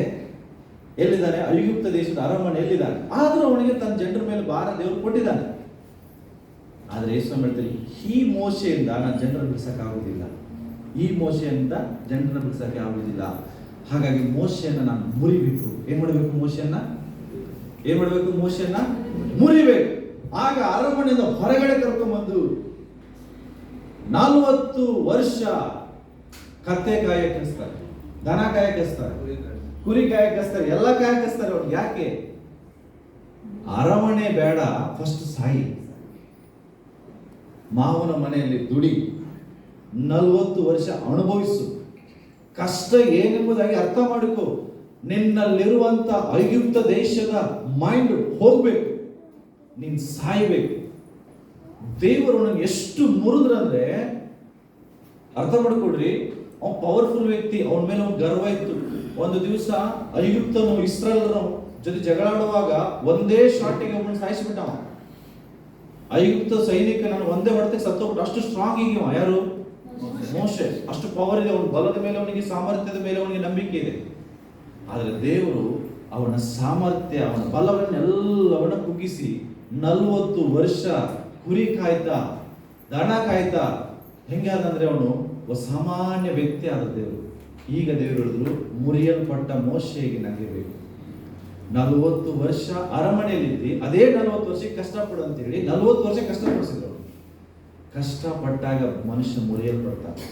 ಎಲ್ಲಿದ್ದಾನೆ? ಐಗುಪ್ತ ದೇಶದ ಅರಮನೆ ಎಲ್ಲಿದ್ದಾನೆ. ಆದ್ರೂ ಅವನಿಗೆ ತನ್ನ ಜನರ ಮೇಲೆ ಭಾರ ದೇವರು ಕೊಟ್ಟಿದ್ದಾನೆ. ಆದ್ರೆ ಯೇಸು ಹೇಳ್ತಾರೆ, ಈ ಮೋಶೆಯಿಂದ ನಾನು ಜನರನ್ನು ಬಿಡಿಸಕ್ಕಾಗುವುದಿಲ್ಲ, ಈ ಮೋಶೆಯಿಂದ ಜನರನ್ನು ಬಿಡಿಸಕ್ಕೆ ಆಗುವುದಿಲ್ಲ. ಹಾಗಾಗಿ ಮೋಶೆಯನ್ನ ನಾನು ಮುರಿಬೇಕು. ಏನ್ ಮಾಡಬೇಕು? ಮೋಶೆಯನ್ನ ಮುರಿಬೇಕು. ಆಗ ಅರಮನೆಯಿಂದ ಹೊರಗಡೆ ಕರ್ಕೊಂಡ್ಬಂದು 40 ವರ್ಷ ಕತ್ತೆ ಕಾಯಕ್ಕೆ ಹಚ್ತಾರೆ, ದನ ಕಾಯಕ್ಕೆ ಹಚ್ತಾರೆ, ಕುರಿ ಕಾಯಕ್ಕೆ ಹಚ್ತಾರೆ, ಎಲ್ಲ ಕಾಯಕ್ಕೆ ಹಚ್ತಾರೆ. ಅವ್ರಿಗೆ ಯಾಕೆ? ಅರಮನೆ ಬೇಡ, ಫಸ್ಟ್ ಸಾಯಿ, ಮಾವನ ಮನೆಯಲ್ಲಿ ದುಡಿ, 40 ವರ್ಷ ಅನುಭವಿಸು, ಕಷ್ಟ ಏನೆಂಬುದಾಗಿ ಅರ್ಥ ಮಾಡಿಕೊ. ನಿನ್ನಲ್ಲಿರುವಂತ ಐಗುಪ್ತ ದೇಶದ ಮೈಂಡ್ ಹೋಗ್ಬೇಕು, ನೀನ್ ಸಾಯ್ಬೇಕು. ದೇವರು ಅವನನ್ನು ಎಷ್ಟು ಮುರಿದ್ರಂದ್ರೆ ಅರ್ಥ ಮಾಡ್ಕೊಡ್ರಿ, ಅವನ್ ಪವರ್ಫುಲ್ ವ್ಯಕ್ತಿ, ಅವನ ಮೇಲೆ ಅವ್ನ ಗರ್ವ ಇತ್ತು. ಒಂದು ದಿವಸ ಐಗುಪ್ತನು ಇಸ್ರಾಯೇಲರ ಜೊತೆ ಜಗಳಾಡುವಾಗ ಒಂದೇ ಶಾಟಿಗೆ ಅವನನ್ನು ಸಾಯಿಸಿಬಿಟ್ಟ. ಐಗುಪ್ತ ಸೈನಿಕ ನಾನು ಒಂದೇ ಹೊಡೆತ ಸತ್ತೋಗ್ಬಿಟ್ಟು, ಅಷ್ಟು ಸ್ಟ್ರಾಂಗ್ ಈಗ ಯಾರು? ಮೋಶೆ. ಅಷ್ಟು ಪವರ್ ಇದೆ, ಅವನ ಬಲದ ಮೇಲೆ ಅವನಿಗೆ, ಸಾಮರ್ಥ್ಯದ ಮೇಲೆ ಅವನಿಗೆ ನಂಬಿಕೆ ಇದೆ. ಆದರೆ ದೇವರು ಅವನ ಸಾಮರ್ಥ್ಯ, ಅವನ ಬಲವನ್ನೆಲ್ಲವನ್ನ ಕುಗ್ಗಿಸಿ 40 ವರ್ಷ ಕುರಿ ಕಾಯ್ತಾ, ದನ ಕಾಯ್ತಾ, ಹೆಂಗಾದಂದ್ರೆ ಅವನು ಸಾಮಾನ್ಯ ವ್ಯಕ್ತಿ ಆದ ದೇವರು. ಈಗ ದೇವರು ಹೇಳಿದ್ರು, ಮುರಿಯಲ್ಪಟ್ಟ ಮೋಶೆಗೆ ನನಗೆ ಬೇಕು. 40 ವರ್ಷ ಅರಮನೆಯಲ್ಲಿದ್ದಿ, ಅದೇ 40 ವರ್ಷಕ್ಕೆ ಕಷ್ಟಪಡು ಅಂತ ಹೇಳಿ 40 ವರ್ಷ ಕಷ್ಟಪಡಿಸಿದ್ರು. ಕಷ್ಟಪಟ್ಟಾಗ ಮನುಷ್ಯ ಮುರಿಯಲ್ಪಡ್ತಾನೆ.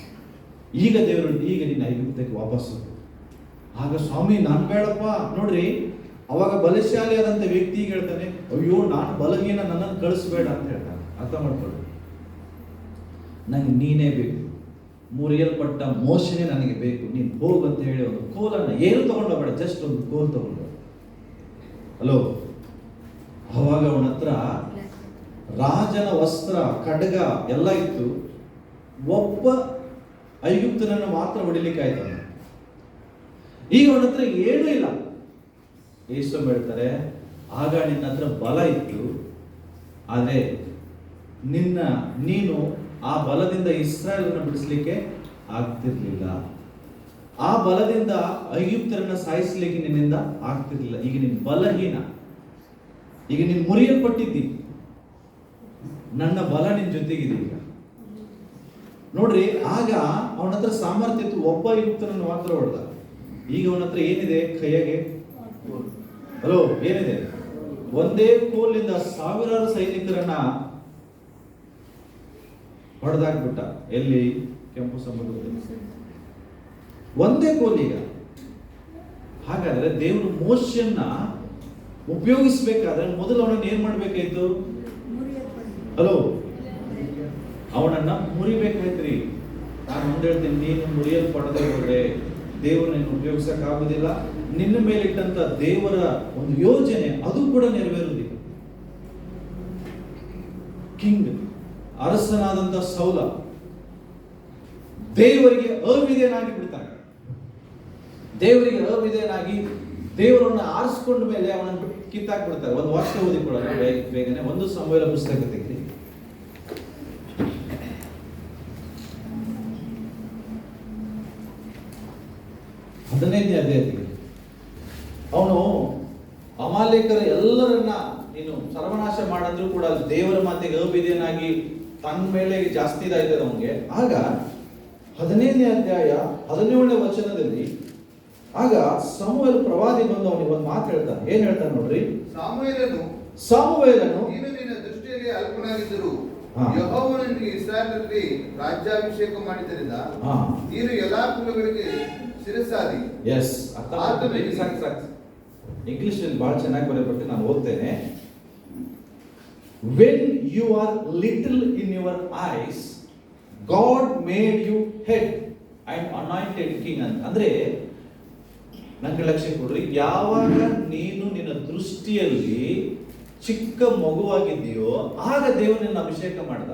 ಈಗ ದೇವರು, ಈಗ ನೀನು ಐಗುಪ್ತಕ್ಕೆ ವಾಪಸ್ ಹೋಗು. ಆಗ ಸ್ವಾಮಿ ನಾನು ಬೇಡಪ್ಪ. ನೋಡ್ರಿ, ಅವಾಗ ಬಲಶಾಲಿ ಆದಂತ ವ್ಯಕ್ತಿ ಹೇಳ್ತಾನೆ, ಅಯ್ಯೋ ನಾನು ಬಲಹೀನ, ನನ್ನನ್ನು ಕಳಿಸ್ಬೇಡ ಅಂತ ಹೇಳ್ತಾನೆ. ಅರ್ಥ ಮಾಡ್ಕೊಳ್ಳಿ, ನಂಗೆ ನೀನೇ ಬೇಕು, ಮುರಿಯಲ್ಪಟ್ಟ ಮೋಶನೇ ನನಗೆ ಬೇಕು, ನೀನು ಹೋಗು ಅಂತ ಹೇಳಿ ಒಂದು ಕೋಲನ್ನ, ಏನು ತಗೊಂಡೋಗ್ಬೇಡ, ಜಸ್ಟ್ ಒಂದು ಕೋಲ್ ತಗೊಂಡು. ಹಲೋ, ಅವಾಗ ಅವನ ಹತ್ರ ರಾಜನ ವಸ್ತ್ರ, ಖಡ್ಗ ಎಲ್ಲ ಇತ್ತು. ಒಬ್ಬ ಐಗುಪ್ತನನ್ನು ಮಾತ್ರ ಹೊಡಿಲಿಕ್ಕೆ ಆಯ್ತಾನೆ. ಈಗ ಅವನ ಹತ್ರ ಏನೂ ಇಲ್ಲ. ಯೇಸು ಹೇಳ್ತಾರೆ, ಆಗ ನಿನ್ನ ಹತ್ರ ಬಲ ಇತ್ತು, ಆದರೆ ನೀನು ಆ ಬಲದಿಂದ ಇಸ್ರಾಯೇಲನ್ನು ಬಿಡಿಸ್ಲಿಕ್ಕೆ ಆಗ್ತಿರ್ಲಿಲ್ಲ. ಆ ಬಲದಿಂದ ಐಗುಪ್ತರನ್ನ ಸಾಯಿಸ್ಲಿಕ್ಕೆ ನಿನ್ನಿಂದ ಆಗ್ತಿರ್ಲಿಲ್ಲ. ಈಗ ನೀನು ಬಲಹೀನ, ಈಗ ನೀನು ಮುರಿಯಲ್ಪಟ್ಟಿದ್ದಿ, ನನ್ನ ಬಲ ನಿನ್ ಜೊತೆಗಿದೆ. ಈಗ ನೋಡ್ರಿ, ಆಗ ಅವನ ಹತ್ರ ಸಾಮರ್ಥ್ಯ ಇತ್ತು, ಒಬ್ಬ ಐಗುಪ್ತನನ್ನು ಮಾತ್ರ ಹೊಡೆದ. ಈಗ ಅವನ ಹತ್ರ ಏನಿದೆ ಕೈಯಾಗೆ? ಹಲೋ, ಏನಿದೆ? ಒಂದೇ ಕೋಲಿಂದ ಸಾವಿರಾರು ಸೈನಿಕರನ್ನ ಹೊಡೆದಾಕ್ಬಿಟ್ಟ. ಎಲ್ಲಿ? ಕೆಂಪು ಸಮುದ್ರದಲ್ಲಿ. ಒಂದೇ ಕೋಲ್. ಈಗ ಹಾಗಾದ್ರೆ ದೇವರು ಮೋಶೆಯನ್ನ ಉಪಯೋಗಿಸ್ಬೇಕಾದ್ರೆ ಮೊದಲು ಅವನನ್ನು ಏನ್ ಮಾಡ್ಬೇಕಾಯ್ತು? ಹಲೋ, ಅವನನ್ನ ಮುರಿಬೇಕಾಯ್ತ್ರಿ. ನಾನು ಮುಂದೆ ಹೇಳ್ತೀನಿ, ನೀನು ಮುರಿಯಲ್ಪಡದೆ ಹೋದ್ರೆ ದೇವರು ನಿನ್ನ ಉಪಯೋಗಿಸಕ್ ಆಗುದಿಲ್ಲ. ನಿನ್ನ ಮೇಲಿಟ್ಟಂತ ದೇವರ ಒಂದು ಯೋಜನೆ ಅದು ಕೂಡ ನೆರವೇರುವುದಿಲ್ಲ. ಕಿಂಗ್, ಅರಸನಾದಂತ ಸೌಲ ದೇವರಿಗೆ ಅವಿಧೇಯನಾಗಿ ಬಿಡ್ತಾನೆ. ದೇವರಿಗೆ ಅವಿಧೇಯನಾಗಿ ದೇವರನ್ನ ಆರಿಸಿಕೊಂಡ ಮೇಲೆ ಅವನನ್ನು ಕಿತ್ತಾಕ್ಬಿಡ್ತಾರೆ. ಒಂದು ವಾಕ್ಯ ಓದಿಕೊಳ್ಳೋಣ ಬೇಗನೆ. 1 ಸಮುವೇಲ ಪುಸ್ತಕ ತೆಗೆದಿ. 15ನೇ ಅಧ್ಯಾಯದಲ್ಲಿ ಅವನು ಅಮಾಲೇಕರ ಎಲ್ಲರನ್ನ ನೀನು ಸರ್ವನಾಶ ಮಾಡಿದ್ರು ಕೂಡ ದೇವರ ಮಾತಿಗೆ ಅವಿಧೇಯನಾಗಿ ತನ್ನ ಮೇಲೆ ಜಾಸ್ತಿ ಇದಾಯ್ತದೆ ಅವನಿಗೆ. ಆಗ 15ನೇ ಅಧ್ಯಾಯ 17ನೇ ವಚನದಲ್ಲಿ ಆಗ ಸಮುವೇಲ ಪ್ರವಾದಿ ಬಂದು ಅವನಿಗೆ ಒಂದು ಮಾತು ಹೇಳ್ತಾನೆ. ಏನ್ ಹೇಳ್ತಾನೆ ನೋಡ್ರಿ. ಸಮುವೇಲನು ನೀನು ನಿನ್ನ ದೃಷ್ಟಿಯಲ್ಲಿ ಅಲ್ಪನಾಗಿದ್ದರು, ಯೆಹೋವನು ನಿನಗೆ ಇಸ್ರಾಯೇಲರಲ್ಲಿ ರಾಜ್ಯಾಭಿಷೇಕ ಮಾಡಿದ್ದರಿಂದ ನೀನು ಎಲ್ಲಾ ಕುಲಗಳಿಗೆ ಶಿರಸ್ಸಾದಿ. ಎಸ್, ಸಾಕು. ಇಂಗ್ಲಿಷ್ ಅಲ್ಲಿ ಬಹಳ ಚೆನ್ನಾಗಿ ಬರೆಯಲ್ಪಟ್ಟು ನಾನು ಓದ್ತೇನೆ. When you are little in your eyes, God made you head and anointed king ಅಂತ. ಅಂದ್ರೆ ನಂಗೆ ಲಕ್ಷ್ಯ ಕೊಡ್ರಿ, ಯಾವಾಗ ನೀನು ನಿನ್ನ ದೃಷ್ಟಿಯಲ್ಲಿ ಚಿಕ್ಕ ಮಗುವಾಗಿದೆಯೋ ಆಗ ದೇವರು ನಿನ್ನ ಅಭಿಷೇಕ ಮಾಡ್ದ.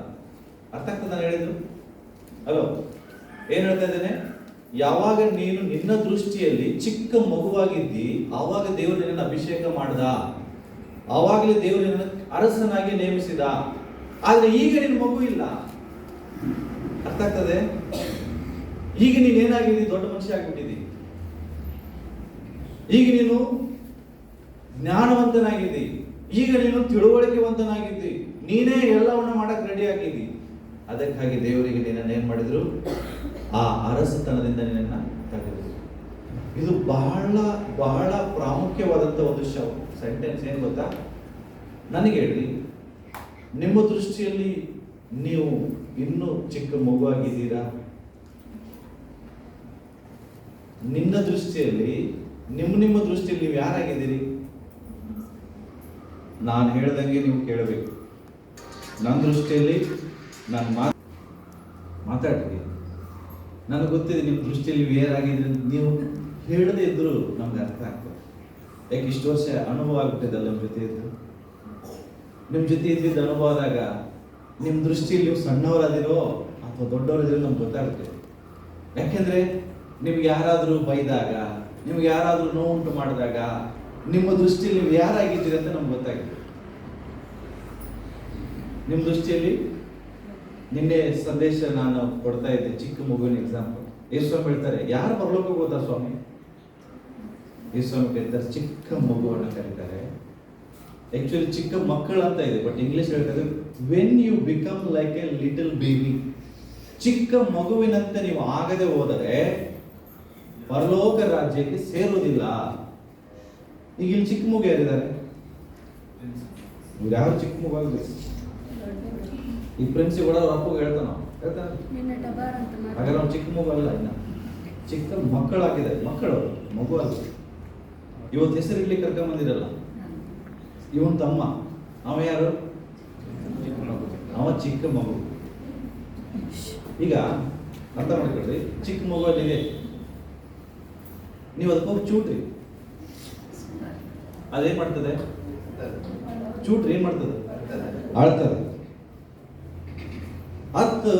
ಅರ್ಥ ಆಗ್ತದೆ ನಾನು ಹೇಳಿದ್ರು? ಅಲೋ, ಏನ್ ಹೇಳ್ತಾ ಇದ್ದೇನೆ? ಯಾವಾಗ ನೀನು ನಿನ್ನ ದೃಷ್ಟಿಯಲ್ಲಿ ಚಿಕ್ಕ ಮಗುವಾಗಿದ್ದಿ ಆವಾಗ ದೇವರು ನಿನ್ನನ್ನು ಅಭಿಷೇಕ ಮಾಡ್ದ, ಆವಾಗಲೇ ದೇವರು ನಿನ್ನನ್ನು ಅರಸನಾಗಿ ನೇಮಿಸಿದ. ಆದ್ರೆ ಈಗ ನಿನ್ನ ಮಗು ಇಲ್ಲ. ಅರ್ಥ ಆಗ್ತದೆ? ಈಗ ನೀನೇನಾಗಿದ್ದಿ? ದೊಡ್ಡ ಮನುಷ್ಯ ಆಗಿಬಿಟ್ಟಿದ್ದಿ. ಈಗ ನೀನು ಜ್ಞಾನವಂತನಾಗಿದ್ದಿ, ಈಗ ನೀನು ತಿಳುವಳಿಕೆವಂತನಾಗಿದ್ದಿ, ನೀನೇ ಎಲ್ಲವನ್ನ ಮಾಡಕ್ ರೆಡಿ ಆಗಿದ್ದಿ. ಅದಕ್ಕಾಗಿ ದೇವರಿಗೆ ನಿನ್ನನ್ನು ಏನ್ ಮಾಡಿದ್ರು? ಆ ಅರಸತನದಿಂದ ನಿನ್ನನ್ನು ತೆಗೆದ್ರು. ಇದು ಬಹಳ ಬಹಳ ಪ್ರಾಮುಖ್ಯವಾದಂತ ಒಂದು ಸೆಂಟೆನ್ಸ್. ಏನ್ ಗೊತ್ತಾ? ನನಗೆ ಹೇಳಿ, ನಿಮ್ಮ ದೃಷ್ಟಿಯಲ್ಲಿ ನೀವು ಇನ್ನೂ ಚಿಕ್ಕ ಮಗುವಾಗಿದ್ದೀರಾ? ನಿನ್ನ ದೃಷ್ಟಿಯಲ್ಲಿ, ನಿಮ್ಮ ದೃಷ್ಟಿಯಲ್ಲಿ ನೀವು ಯಾರಾಗಿದ್ದೀರಿ? ನಾನು ಹೇಳ್ದಂಗೆ ನೀವು ಕೇಳಬೇಕು. ನನ್ನ ದೃಷ್ಟಿಯಲ್ಲಿ ನಾನು ಮಾತಾಡ್ತೀನಿ. ನನಗೆ ಗೊತ್ತಿದೆ ನಿಮ್ಮ ದೃಷ್ಟಿಯಲ್ಲಿ ನೀವು ಯಾರಾಗಿದ್ರಿ. ನೀವು ಹೇಳದೇ ಇದ್ರು ನಮ್ಗೆ ಅರ್ಥ ಆಗ್ತದೆ. ಯಾಕೆ ಇಷ್ಟು ವರ್ಷ ಅನುಭವ ಆಗ್ಬಿಟ್ಟಿದ್ದಲ್ಲ ನಿಮ್ಮ ಜೊತೆ ಇದ್ದು. ನಿಮ್ಮ ಜೊತೆ ಇದ್ದಿದ್ದ ಅನುಭವ ಆದಾಗ ನಿಮ್ಮ ದೃಷ್ಟಿಯಲ್ಲಿ ನೀವು ಸಣ್ಣವರಾದಿರೋ ಅಥವಾ ದೊಡ್ಡವರಾದಿರೋ ನಮ್ಗೆ ಗೊತ್ತಾಗುತ್ತೆ. ಯಾಕೆಂದ್ರೆ ನಿಮ್ಗೆ ಯಾರಾದರೂ ಬೈದಾಗ, ನಿಮ್ಗೆ ಯಾರಾದರೂ ನೋವುಂಟು ಮಾಡಿದಾಗ ನಿಮ್ಮ ದೃಷ್ಟಿಯಲ್ಲಿ ನೀವು ಯಾರಾಗಿದ್ದೀರಿ ಅಂತ ನಮ್ಗೆ ಗೊತ್ತಾಗುತ್ತೆ. ನಿಮ್ಮ ದೃಷ್ಟಿಯಲ್ಲಿ ನಿನ್ನೆ ಸಂದೇಶ ನಾನು ಕೊಡ್ತಾ ಇದ್ದೆ, ಚಿಕ್ಕ ಮಗುವಿನ ಎಕ್ಸಾಂಪಲ್. ಯೇಸು ಸ್ವಾಮಿ ಹೇಳ್ತಾರೆ, ಯಾರು ಪರಲೋಕಕ್ಕೆ ಹೋಗ್ತಾರೆ ಸ್ವಾಮಿ? ಯೇಸು ಸ್ವಾಮಿ ಹೇಳ್ತಾರೆ, ಚಿಕ್ಕ ಮಗುವನ್ನು ಕರೀತಾರೆ. ಆಕ್ಚುಲಿ ಚಿಕ್ಕ ಮಕ್ಕಳು ಅಂತ ಇದೆ, ಬಟ್ ಇಂಗ್ಲಿಷ್ ಹೇಳ್ತಾರೆ when you become like a little baby. ಚಿಕ್ಕ ಮಗುವಿನಂತೆ ನೀವು ಆಗದೆ ಹೋದರೆ ಪರಲೋಕ ರಾಜ್ಯಕ್ಕೆ ಸೇರುವುದಿಲ್ಲ. ಈಗ ಇಲ್ಲಿ ಚಿಕ್ಕ ಮಗು ಯಾರಿದ್ದಾರೆ? ಯಾರು ಚಿಕ್ಕ ಮಗು ಆಗಬೇಕು? ಈ ಪ್ರಿನ್ಸಿಪಲ್ ಅವ್ರ ಅಪ್ಪಗೆ ಹೇಳ್ತಾನ ಹಾಗಾದ್ರೆ ಅವ್ನು ಚಿಕ್ಕ ಮಗು ಅಲ್ಲ, ಇನ್ನ ಚಿಕ್ಕ ಮಕ್ಕಳಾಗಿದೆ. ಮಕ್ಕಳು ಮಗು ಆಗಿದೆ. ಇವತ್ತು ಹೆಸರು ಇಲ್ಲಿ ಕರ್ಕೊಂಡ್ ಬಂದಿರಲ್ಲ, ಇವನ್ ತಮ್ಮ. ಅವ ಯಾರು? ಅವ ಚಿಕ್ಕ ಮಗು. ಈಗ ಅರ್ಥ ಮಾಡ್ಕೊಳ್ರಿ, ಚಿಕ್ಕ ಮಗು ಅಲ್ಲಿದೆ, ನೀವು ಅದಕ್ಕೆ ಹೋಗಿ ಚೂಟ್ರಿ. ಅದೇನ್ ಮಾಡ್ತದೆ? ಚೂಟ್ರಿ ಏನ್ ಮಾಡ್ತದೆ? ಆಳ್ತದೆ. ಅದು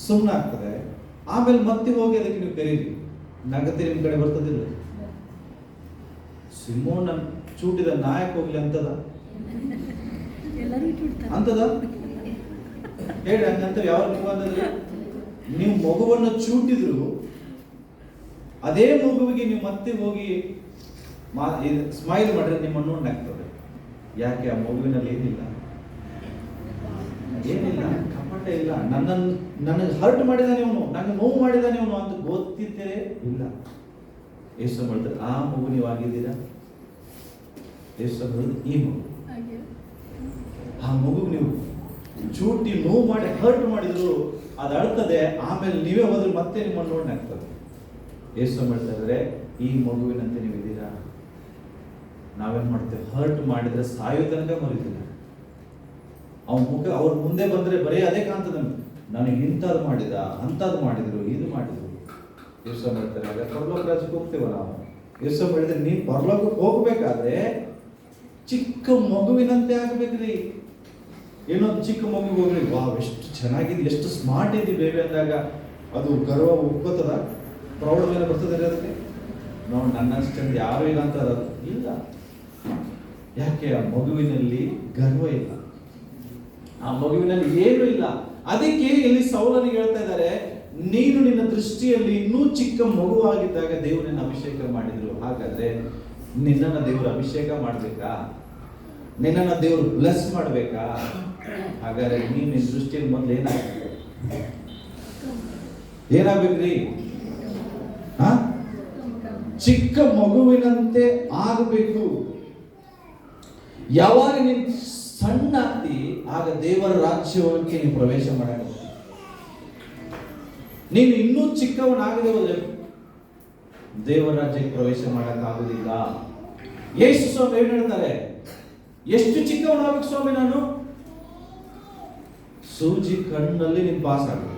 ಸುಮ್ಮನೆ ಆಗ್ತದೆ. ಆಮೇಲೆ ಮತ್ತೆ ಹೋಗಿ ಅದಕ್ಕೆ ನೀವು ಕರೀರಿ, ನಗತೆ ನಿಮ್ ಕಡೆ ಬರ್ತದಿಲ್ಲ. ಸಿಮೋನ್ ಚೂಟಿದ ನಾಯಕ ಹೋಗ್ಲಿ ಅಂತದ ಅಂತದ ಹೇಳಿ ಹಂಗಂತ ಯಾವ ಮಗು ಅಂತಂದ್ರೆ, ನೀವು ಮಗುವನ್ನು ಚೂಟಿದ್ರು ಅದೇ ಮಗುವಿಗೆ ನೀವು ಮತ್ತೆ ಹೋಗಿ ಸ್ಮೈಲ್ ಮಾಡಿದ್ರೆ ನಿಮ್ಮನ್ನು ನಗ್ತದೆ. ಯಾಕೆ? ಆ ಮಗುವಿನಲ್ಲಿ ಏನಿಲ್ಲ, ಕಪಟ ಇಲ್ಲ. ನನಗೆ ಹರ್ಟ್ ಮಾಡಿದಾನೆ ಅವನು, ನನಗೆ ನೋವು ಮಾಡಿದಾನೆ ಅವನು ಅಂತ ಗೊತ್ತಿದ್ದೇ ಇಲ್ಲ. ಯೇಸು ಮಾಡ್ತಾರೆ, ಆ ಮಗು ನೀವು ಆಗಿದ್ದೀರಾ? ಯೇಸು ಹೇಳಿದ್ರು, ಈ ಮಗು. ಆ ಮಗು ನೀವು ಚೂಟಿ ನೋವು ಮಾಡಿ ಹರ್ಟ್ ಮಾಡಿದ್ರು ಅದು ಅಳ್ತದೆ. ಆಮೇಲೆ ನೀವೇ ಹೋದ್ರೆ ಮತ್ತೆ ನಿಮ್ಮನ್ನು ನೋಡಿ ನಗ್ತದೆ. ಯೇಸು ಮಾಡ್ತಾ ಇದ್ರೆ, ಈ ಮಗುವಿನಂತೆ ನೀವು ಇದ್ದೀರಾ? ನಾವೇನ್ ಮಾಡ್ತೇವೆ? ಹರ್ಟ್ ಮಾಡಿದ್ರೆ ಸಾಯೋ ತನಕ ಮರಿತೀರ. ಅವ್ನ ಮುಖ ಅವ್ರ ಮುಂದೆ ಬಂದ್ರೆ ಬರೀ ಅದೇ ಕಾಣ್ತದೆ, ನನಗೆ ಇಂಥದ್ದು ಮಾಡಿದ, ಅಂಥದ್ದು ಮಾಡಿದ್ರು, ಇದು ಮಾಡಿದ್ರು. ಯೇಸು ಮಾಡ್ತಾರೆ, ಆಗ ಪರಲೋಕ ರಾಜ್ಯಕ್ಕೆ ಹೋಗ್ತೇವ ನಾವು. ಯೇಸು ಹೇಳಿದ್ರೆ, ನೀವು ಪರಲೋಕಕ್ಕೆ ಹೋಗ್ಬೇಕಾದ್ರೆ ಚಿಕ್ಕ ಮಗುವಿನಂತೆ ಆಗ್ಬೇಕ್ರಿ. ಏನೊಂದು ಚಿಕ್ಕ ಮಗುಗೆ ಹೋಗ್ರಿ, ವಾವ್ ಎಷ್ಟು ಚೆನ್ನಾಗಿದೆ, ಎಷ್ಟು ಸ್ಮಾರ್ಟ್ ಇದೆ ಬೇಬಿ ಅಂದಾಗ ಅದು ಗರ್ವ ಉಕ್ಕೋತದ, ಪ್ರೌಢ ಮೇಲೆ ಬರ್ತದೆ ಅದಕ್ಕೆ. ನೋಡಿ ನನ್ನಷ್ಟೊಂದು ಯಾರು ಇಲ್ಲ ಅಂತ ಇಲ್ಲ. ಯಾಕೆ? ಆ ಮಗುವಿನಲ್ಲಿ ಗರ್ವ ಇಲ್ಲ, ಆ ಮಗುವಿನಲ್ಲಿ ಏನೂ ಇಲ್ಲ. ಅದಕ್ಕೆ ಇಲ್ಲಿ ಸೌಲನಿಗೆ ಹೇಳ್ತಾ ಇದ್ದಾರೆ, ನೀನು ನಿನ್ನ ದೃಷ್ಟಿಯಲ್ಲಿ ಇನ್ನೂ ಚಿಕ್ಕ ಮಗುವಾಗಿದ್ದಾಗ ದೇವರನ್ನ ಅಭಿಷೇಕ ಮಾಡಿದ್ರು. ಹಾಗಾದ್ರೆ ನಿನ್ನನ್ನು ದೇವರು ಅಭಿಷೇಕ ಮಾಡ್ಬೇಕಾ? ನಿನ್ನನ್ನು ದೇವರು ಬ್ಲೆಸ್ ಮಾಡ್ಬೇಕಾ? ಹಾಗಾದ್ರೆ ನೀನು ನಿನ್ನ ದೃಷ್ಟಿಯಲ್ಲಿ ಮೊದಲು ಏನಾಗ್ಬೇಕ್ರಿ? ಚಿಕ್ಕ ಮಗುವಿನಂತೆ ಆಗಬೇಕು. ಯಾವಾಗ ನೀನು ಸಣ್ಣ ಆಗ್ತಿ, ಆಗ ದೇವರ ರಾಜ್ಯಕ್ಕೆ ನೀವು ಪ್ರವೇಶ ಮಾಡಬೇಕು. ನೀನು ಇನ್ನೂ ಚಿಕ್ಕವನಾಗದೆ ಹೋದ್ರೆ ದೇವರ ರಾಜ್ಯಕ್ಕೆ ಪ್ರವೇಶ ಮಾಡಕ್ಕಾಗುವುದಿಲ್ಲ. ಯೇಸು ಸ್ವಾಮಿ ಏನ್ ಹೇಳ್ತಾರೆ? ಎಷ್ಟು ಚಿಕ್ಕವನಾಗಬೇಕು ಸ್ವಾಮಿ ನಾನು? ಸೂಜಿ ಕಣ್ಣಲ್ಲಿ ನೀನು ಪಾಸ್ ಆಗಬೇಕು.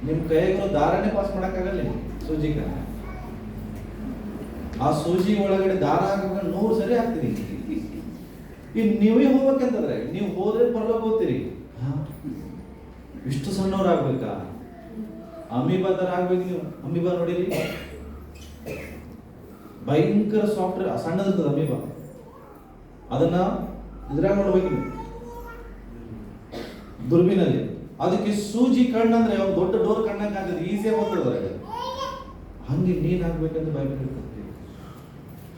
ನಿಮ್ ಕೈಯಾಗಿರೋ ದಾರನೇ ಪಾಸ್ ಮಾಡಕ್ಕಾಗಲ್ಲ. ಸೂಜಿ ಕಣ್ಣ, ಆ ಸೂಜಿ ಒಳಗಡೆ ದಾರ ಹಾಕಬೇಕು 100 ಸರಿ ಹಾಕ್ತೀರಿ. ಇನ್ ನೀವೇ ಹೋಗ್ಬೇಕಂತಂದ್ರೆ ನೀವು ಹೋದ್ರೆ ಪರಲೋಕ ಹೋಗ್ತೀರಿ. ಇಷ್ಟು ಸಣ್ಣವ್ರಾಗ್ಬೇಕಾ? ಅಮೀಬಾ ತರ ಆಗ್ಬೇಕು ನೀವು. ಅಮೀಬಾ ನೋಡಿರಿ, ಭಯಂಕರ ಸಾಫ್ಟ್ವೇರ್, ಸಣ್ಣದಿರ್ತದೆ ಅಮೀಬಾ. ಅದನ್ನ ಇದ್ರಾಗ ನೋಡ್ಬೇಕು ನೀವು, ದುರ್ಬಿನಲ್ಲಿ. ಅದಕ್ಕೆ ಸೂಜಿ ಕಣ್ಣಂದ್ರೆ ಒಂದು ದೊಡ್ಡ ಡೋರ್ ಕಣ್ಣಂಗೆ ಆಗ್ತದೆ, ಈಸಿಯಾಗಿ ಹೋಗ್ತದೆ. ಹಂಗೆ ನೀನ್ ಆಗ್ಬೇಕಂತ ಬೈಬಲ್ ಹೇಳ್ತದೆ.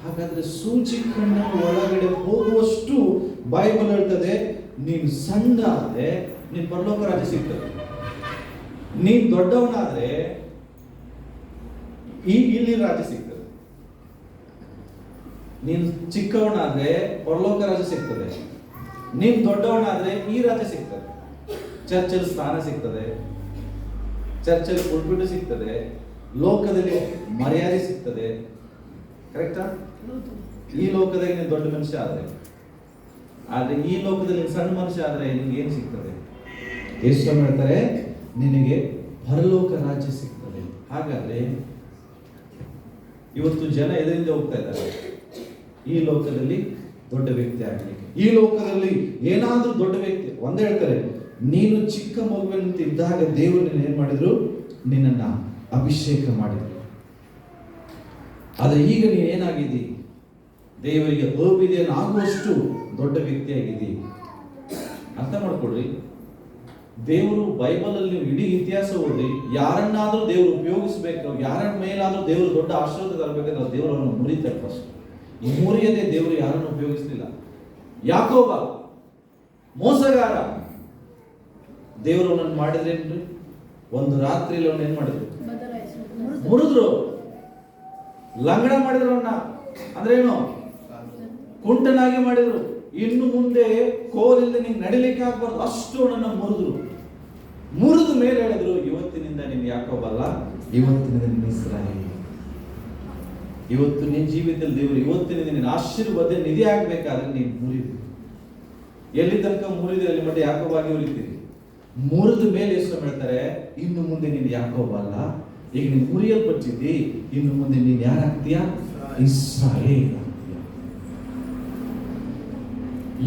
ಹಾಗಾದ್ರೆ ಸೂಜಿ ಕಣ್ಣ ಒಳಗಡೆ ಹೋಗುವಷ್ಟು ಬೈಬಲ್ ಹೇಳ್ತದೆ, ನೀನು ಸಣ್ಣ ಆದ್ರೆ ನೀನ್ ಪರಲೋಕ ರಾಜ್ಯ ಸಿಗ್ತದೆ. ನೀನ್ ದೊಡ್ಡವನಾದ್ರೆ ಇಲ್ಲಿ ರಾಜ್ಯ ಸಿಗ್ತದೆ. ನೀನ್ ಚಿಕ್ಕವನಾದ್ರೆ ಪರಲೋಕ ರಾಜ್ಯ ಸಿಗ್ತದೆ. ನೀನ್ ದೊಡ್ಡವನಾದ್ರೆ ಈ ರಾಜ್ಯ ಸಿಗ್ತದೆ. ಚರ್ಚಲ್ಲಿ ಸ್ಥಾನ ಸಿಗ್ತದೆ, ಚರ್ಚಲ್ಲಿ ಉಳ್ಬಿಟ್ಟು ಸಿಗ್ತದೆ, ಲೋಕದಲ್ಲಿ ಮರ್ಯಾದೆ ಸಿಗ್ತದೆ. ಕರೆಕ್ಟಾ? ಈ ಲೋಕದಲ್ಲಿ ನೀನು ದೊಡ್ಡ ಮನುಷ್ಯ ಆದ್ರೆ ಈ ಲೋಕದಲ್ಲಿ ಸಣ್ಣ ಮನುಷ್ಯ ಆದ್ರೆ ನಿನ್ಗೆ ಏನ್ ಸಿಗ್ತದೆ? ಯೇಸು ಹೇಳ್ತಾರೆ, ನಿನಗೆ ಪರಲೋಕ ರಾಜ್ಯ ಸಿಗ್ತದೆ. ಹಾಗಾದ್ರೆ ಇವತ್ತು ಜನ ಎದರಿಂದ ಹೋಗ್ತಾ ಇದ್ದಾರೆ? ಈ ಲೋಕದಲ್ಲಿ ದೊಡ್ಡ ವ್ಯಕ್ತಿ ಆಗಲಿಕ್ಕೆ, ಈ ಲೋಕದಲ್ಲಿ ಏನಾದ್ರೂ ದೊಡ್ಡ ವ್ಯಕ್ತಿ. ಒಂದೇ ಹೇಳ್ತಾರೆ, ನೀನು ಚಿಕ್ಕ ಮಗುವಿನಂತೆ ಇದ್ದಾಗ ದೇವರು ನಿನ್ನ ಏನ್ ಮಾಡಿದ್ರು, ನಿನ್ನನ್ನ ಅಭಿಷೇಕ ಮಾಡಿದ್ರು. ಆದ್ರೆ ಈಗ ನೀನು ಏನಾಗಿದ್ದಿ, ದೇವರಿಗೆ ಅಭಿಧೇಯನಾಗುವಷ್ಟು ದೊಡ್ಡ ವ್ಯಕ್ತಿಯಾಗಿದ್ದಿ. ಅರ್ಥ ಮಾಡ್ಕೊಡ್ರಿ, ದೇವರು ಬೈಬಲ್ ಅಲ್ಲಿ ನೀವು ಇಡೀ ಇತಿಹಾಸ ಓದಿ, ಯಾರನ್ನಾದ್ರೂ ದೇವರು ಉಪಯೋಗಿಸ್ಬೇಕು, ಯಾರ ಮೇಲಾದ್ರೂ ದೇವರು ದೊಡ್ಡ ಆಶೀರ್ವಾದ ತರಬೇಕಂದ್ರೆ ದೇವರನ್ನು ಮುರಿತಾರೆ ಫಸ್ಟ್. ಈ ಮುರಿಯದೆ ದೇವರು ಯಾರನ್ನು ಉಪಯೋಗಿಸಲಿಲ್ಲ. ಯಾಕೋಬ ಮೋಸಗಾರ, ದೇವರು ಅವನನ್ನು ಮಾಡಿದ್ರೇನ್ರಿ, ಒಂದು ರಾತ್ರಿಯಲ್ಲಿ ಅವನ್ನ ಏನ್ ಮಾಡಿದ್ರು, ಮುರಿದ್ರು. ಲಂಗಡ ಮಾಡಿದ್ರು ಅವನ್ನ, ಅಂದ್ರೆ ಏನು, ಕುಂಟನಾಗಿ ಮಾಡಿದ್ರು. ಇನ್ನು ಮುಂದೆ ಕೋಲಿಂದ ನಿಂಗೆ ನಡಿಲಿಕ್ಕೆ ಆಗ್ಬಾರ್ದು ಅಷ್ಟು ಅವನನ್ನ ಮುರಿದ್ರು. ಮುರಿದ ಮೇಲೆ ಹೇಳಿದ್ರು, ಇವತ್ತಿನಿಂದ ನೀನು ಯಾಕೋಬಲ್ಲ, ಇವತ್ತಿನಿಂದ ನೀನು ಇಸ್ರಾಯೇಲ್. ಇವತ್ತು ನಿನ್ನ ಜೀವಿತದಲ್ಲಿ ದೇವರು ಇವತ್ತಿನಿಂದ ನಿನ್ನ ಆಶೀರ್ವಾದ ನಿಧಿ ಆಗ್ಬೇಕಾದ್ರೆ ನೀನು ಮುರಿದು, ಎಲ್ಲಿ ತನಕ ಮುರಿದು ಅಲ್ಲಿ ಮಟ್ಟ ಯಾಕೋಬಾಗಿ ಉಳಿತೀರಿ. ಮುರಿದ ಮೇಲೆ ಎಷ್ಟು ಹೇಳ್ತಾರೆ, ಇನ್ನು ಮುಂದೆ ನೀನು ಯಾಕೋಬಲ್ಲ, ಈಗ ನೀನು ಮುರಿಯಲ್ಪಟ್ಟಿದ್ದಿ, ಇನ್ನು ಮುಂದೆ ನೀನು ಯಾರಾಗ್ತೀಯಾ, ಇಸ್ರಾಯೇಲ್.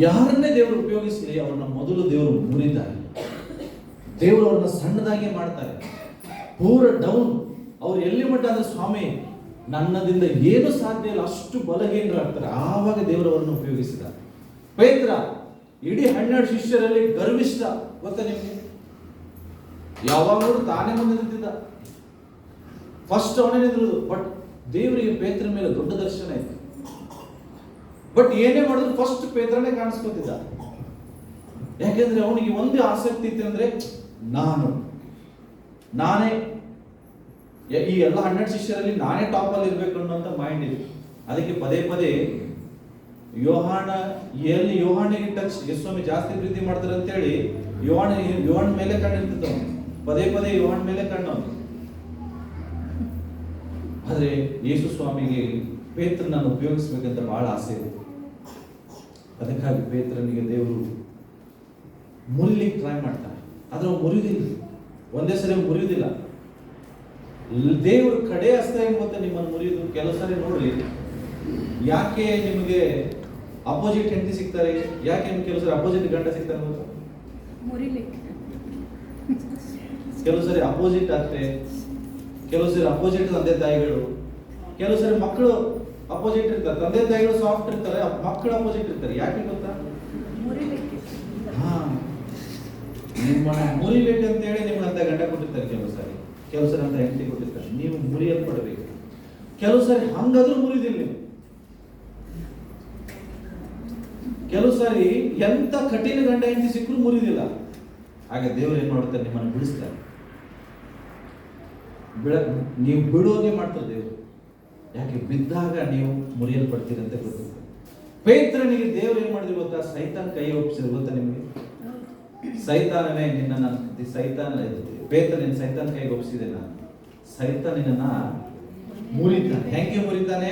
ಯಾರನ್ನೇ ದೇವರು ಉಪಯೋಗಿಸಲಿ, ಅವ್ರನ್ನ ಮೊದಲು ದೇವರು ಮುರಿತಾರೆ. ದೇವರು ಅವ್ರನ್ನ ಸಣ್ಣದಾಗಿ ಮಾಡ್ತಾರೆ, ಪೂರ ಡೌನ್. ಅವ್ರು ಎಲ್ಲಿ ಮಟ್ಟ ಅಂದ್ರೆ, ಸ್ವಾಮಿ ನನ್ನದಿಂದ ಏನು ಸಾಧ್ಯ ಇಲ್ಲ ಅಷ್ಟು ಬಲಹೀನರಾಗ್ತಾರೆ. ಆವಾಗ ದೇವರು ಅವರನ್ನು ಉಪಯೋಗಿಸಿದ. ಪೇತ್ರ ಇಡೀ 12 ಶಿಷ್ಯರಲ್ಲಿ ಗರ್ವಿಷ್ಠ, ಗೊತ್ತಾ ನಿಮ್ಗೆ? ಯಾವಾಗಲೂ ತಾನೇ ಮುಂದೆ ನಿಂತಿದ್ದ, ಫಸ್ಟ್ ಅವನೇ ನಿಂತಿರೋದು. ಬಟ್ ದೇವರಿಗೆ ಪೇತ್ರ ಮೇಲೆ ದೊಡ್ಡ ದರ್ಶನ ಇತ್ತು. ಬಟ್ ಏನೇ ಮಾಡಿದ್ರು ಫಸ್ಟ್ ಪೇತ್ರನೇ ಕಾಣಿಸ್ಕೊತಿದ್ದ. ಯಾಕೆಂದ್ರೆ ಅವನಿಗೆ ಒಂದೇ ಆಸಕ್ತಿ ಇತ್ತು, ಅಂದ್ರೆ ನಾನೇ ಈ ಎಲ್ಲ 12 ಶಿಷ್ಯರಲ್ಲಿ ನಾನೇ ಟಾಪ್ ಅಲ್ಲಿ ಇರ್ಬೇಕು ಅನ್ನೋಂತ ಮೈಂಡ್ ಇದೆ. ಅದಕ್ಕೆ ಪದೇ ಪದೇ ಯೋಹಾನಿಗೆ ಟಚ್ ಯೇಸುಸ್ವಾಮಿ ಜಾಸ್ತಿ ಪ್ರೀತಿ ಮಾಡ್ತಾರೆ ಅಂತ ಹೇಳಿ ಯೋಹಾನ್ ಮೇಲೆ ಕಣ್ಣಿರ್ತಿದ್ದ, ಪದೇ ಪದೇ ಯೋಹಾನ್ ಮೇಲೆ ಕಣ್ಣು. ಆದ್ರೆ ಯೇಸು ಸ್ವಾಮಿಗೆ ಪೇತ್ರನನ್ನು ಉಪಯೋಗಿಸ್ಬೇಕಂತ ಬಹಳ ಆಸೆ ಇದೆ. ಅದಕ್ಕಾಗಿ ಪೇತ್ರನಿಗೆ ದೇವರು ಮುರಿಲಿಕ್ಕೆ ಟ್ರೈ ಮಾಡ್ತಾರೆ. ಆದ್ರೆ ಅವ್ನು ಮುರಿಯುವುದಿಲ್ಲ, ಒಂದೇ ಸರಿ ಮುರಿಯುವುದಿಲ್ಲ. ದೇವರು ಕಡೆ ಹಸ್ತ ಏನ್ ಗೊತ್ತಾ ನಿಮ್ಮನ್ನು ಮುರಿಯುವುದು. ಕೆಲವು ಸರಿ ನೋಡ್ರಿ, ಯಾಕೆ ನಿಮಗೆ ಅಪೋಸಿಟ್ ಹೆಂಡತಿ ಸಿಗ್ತಾರೆ, ಯಾಕೆ ನಿಮ್ಗೆ ಕೆಲವು ಸರಿ ಅಪೋಸಿಟ್ ಗಂಡ ಸಿಗ್ತಾರೆ ಗೊತ್ತಾ? ಕೆಲವು ಸರಿ ಅಪೋಸಿಟ್ ಆಗ್ತದೆ, ಕೆಲವು ಸರಿ ಅಪೋಸಿಟ್ ತಂದೆ ತಾಯಿಗಳು, ಕೆಲವು ಸರಿ ಮಕ್ಕಳು ಅಪೋಸಿಟ್ ಇರ್ತಾರೆ. ತಂದೆ ತಾಯಿಗಳು ಸಾಫ್ಟ್ ಇರ್ತಾರೆ, ಮಕ್ಕಳು ಅಪೋಸಿಟ್ ಇರ್ತಾರೆ. ಯಾಕೆ ಗೊತ್ತಾ? ನಿಮ್ಮನ್ನ ಮುರಿಬೇಕಂತ ಹೇಳಿ ನಿಮ್ಗಂತ ಗಂಡ ಕೊಟ್ಟಿರ್ತಾರೆ, ಕೆಲವು ಸರಿ ಅಂತ ಹೆಂಡತಿ ಕೊಟ್ಟಿರ್ತಾರೆ. ನೀವು ಮುರಿಯಲ್ಪಡಬೇಕು. ಕೆಲವು ಸರಿ ಹಂಗಾದ್ರೂ ಮುರಿದಿಲ್ಲ ನೀವು. ಕೆಲವು ಸಾರಿ ಎಂತ ಕಠಿಣ ಗಂಡ ಹೆಂಡತಿ ಸಿಕ್ಕರೂ ಮುರಿದಿಲ್ಲ. ಆಗ ದೇವರು ಏನ್ ಮಾಡ್ತಾರೆ, ನಿಮ್ಮನ್ನು ಬಿಡಿಸ್ತಾರೆ. ನೀವು ಬಿಡೋಗೆ ಮಾಡ್ತಾರೆ ದೇವರು. ಯಾಕೆ? ಬಿದ್ದಾಗ ನೀವು ಮುರಿಯಲ್ಪಡ್ತೀರಿ ಅಂತ ಗೊತ್ತಿದೆ. ಪೇತ್ರನಿಗೆ ದೇವರು ಏನ್ ಮಾಡಿದ್ರು ಗೊತ್ತಾ? ಸೈತಾನ್ ಕೈ ಒಪ್ಪಿಸಿದ್ರು ಗೊತ್ತಾ ನಿಮಗೆ? ಸೈತಾನನೇ ನಿನ್ನ ಪೇತ್ರನಿನ ಸೈತಾನ್ ಕೈಗೆ ಒಪ್ಪಿಸಿದೆ ನಾನು. ಸೈತಾನ್ ನಿನ್ನ ಮುರಿತಾನೆ. ಹೆಂಗೆ ಮುರಿತಾನೆ?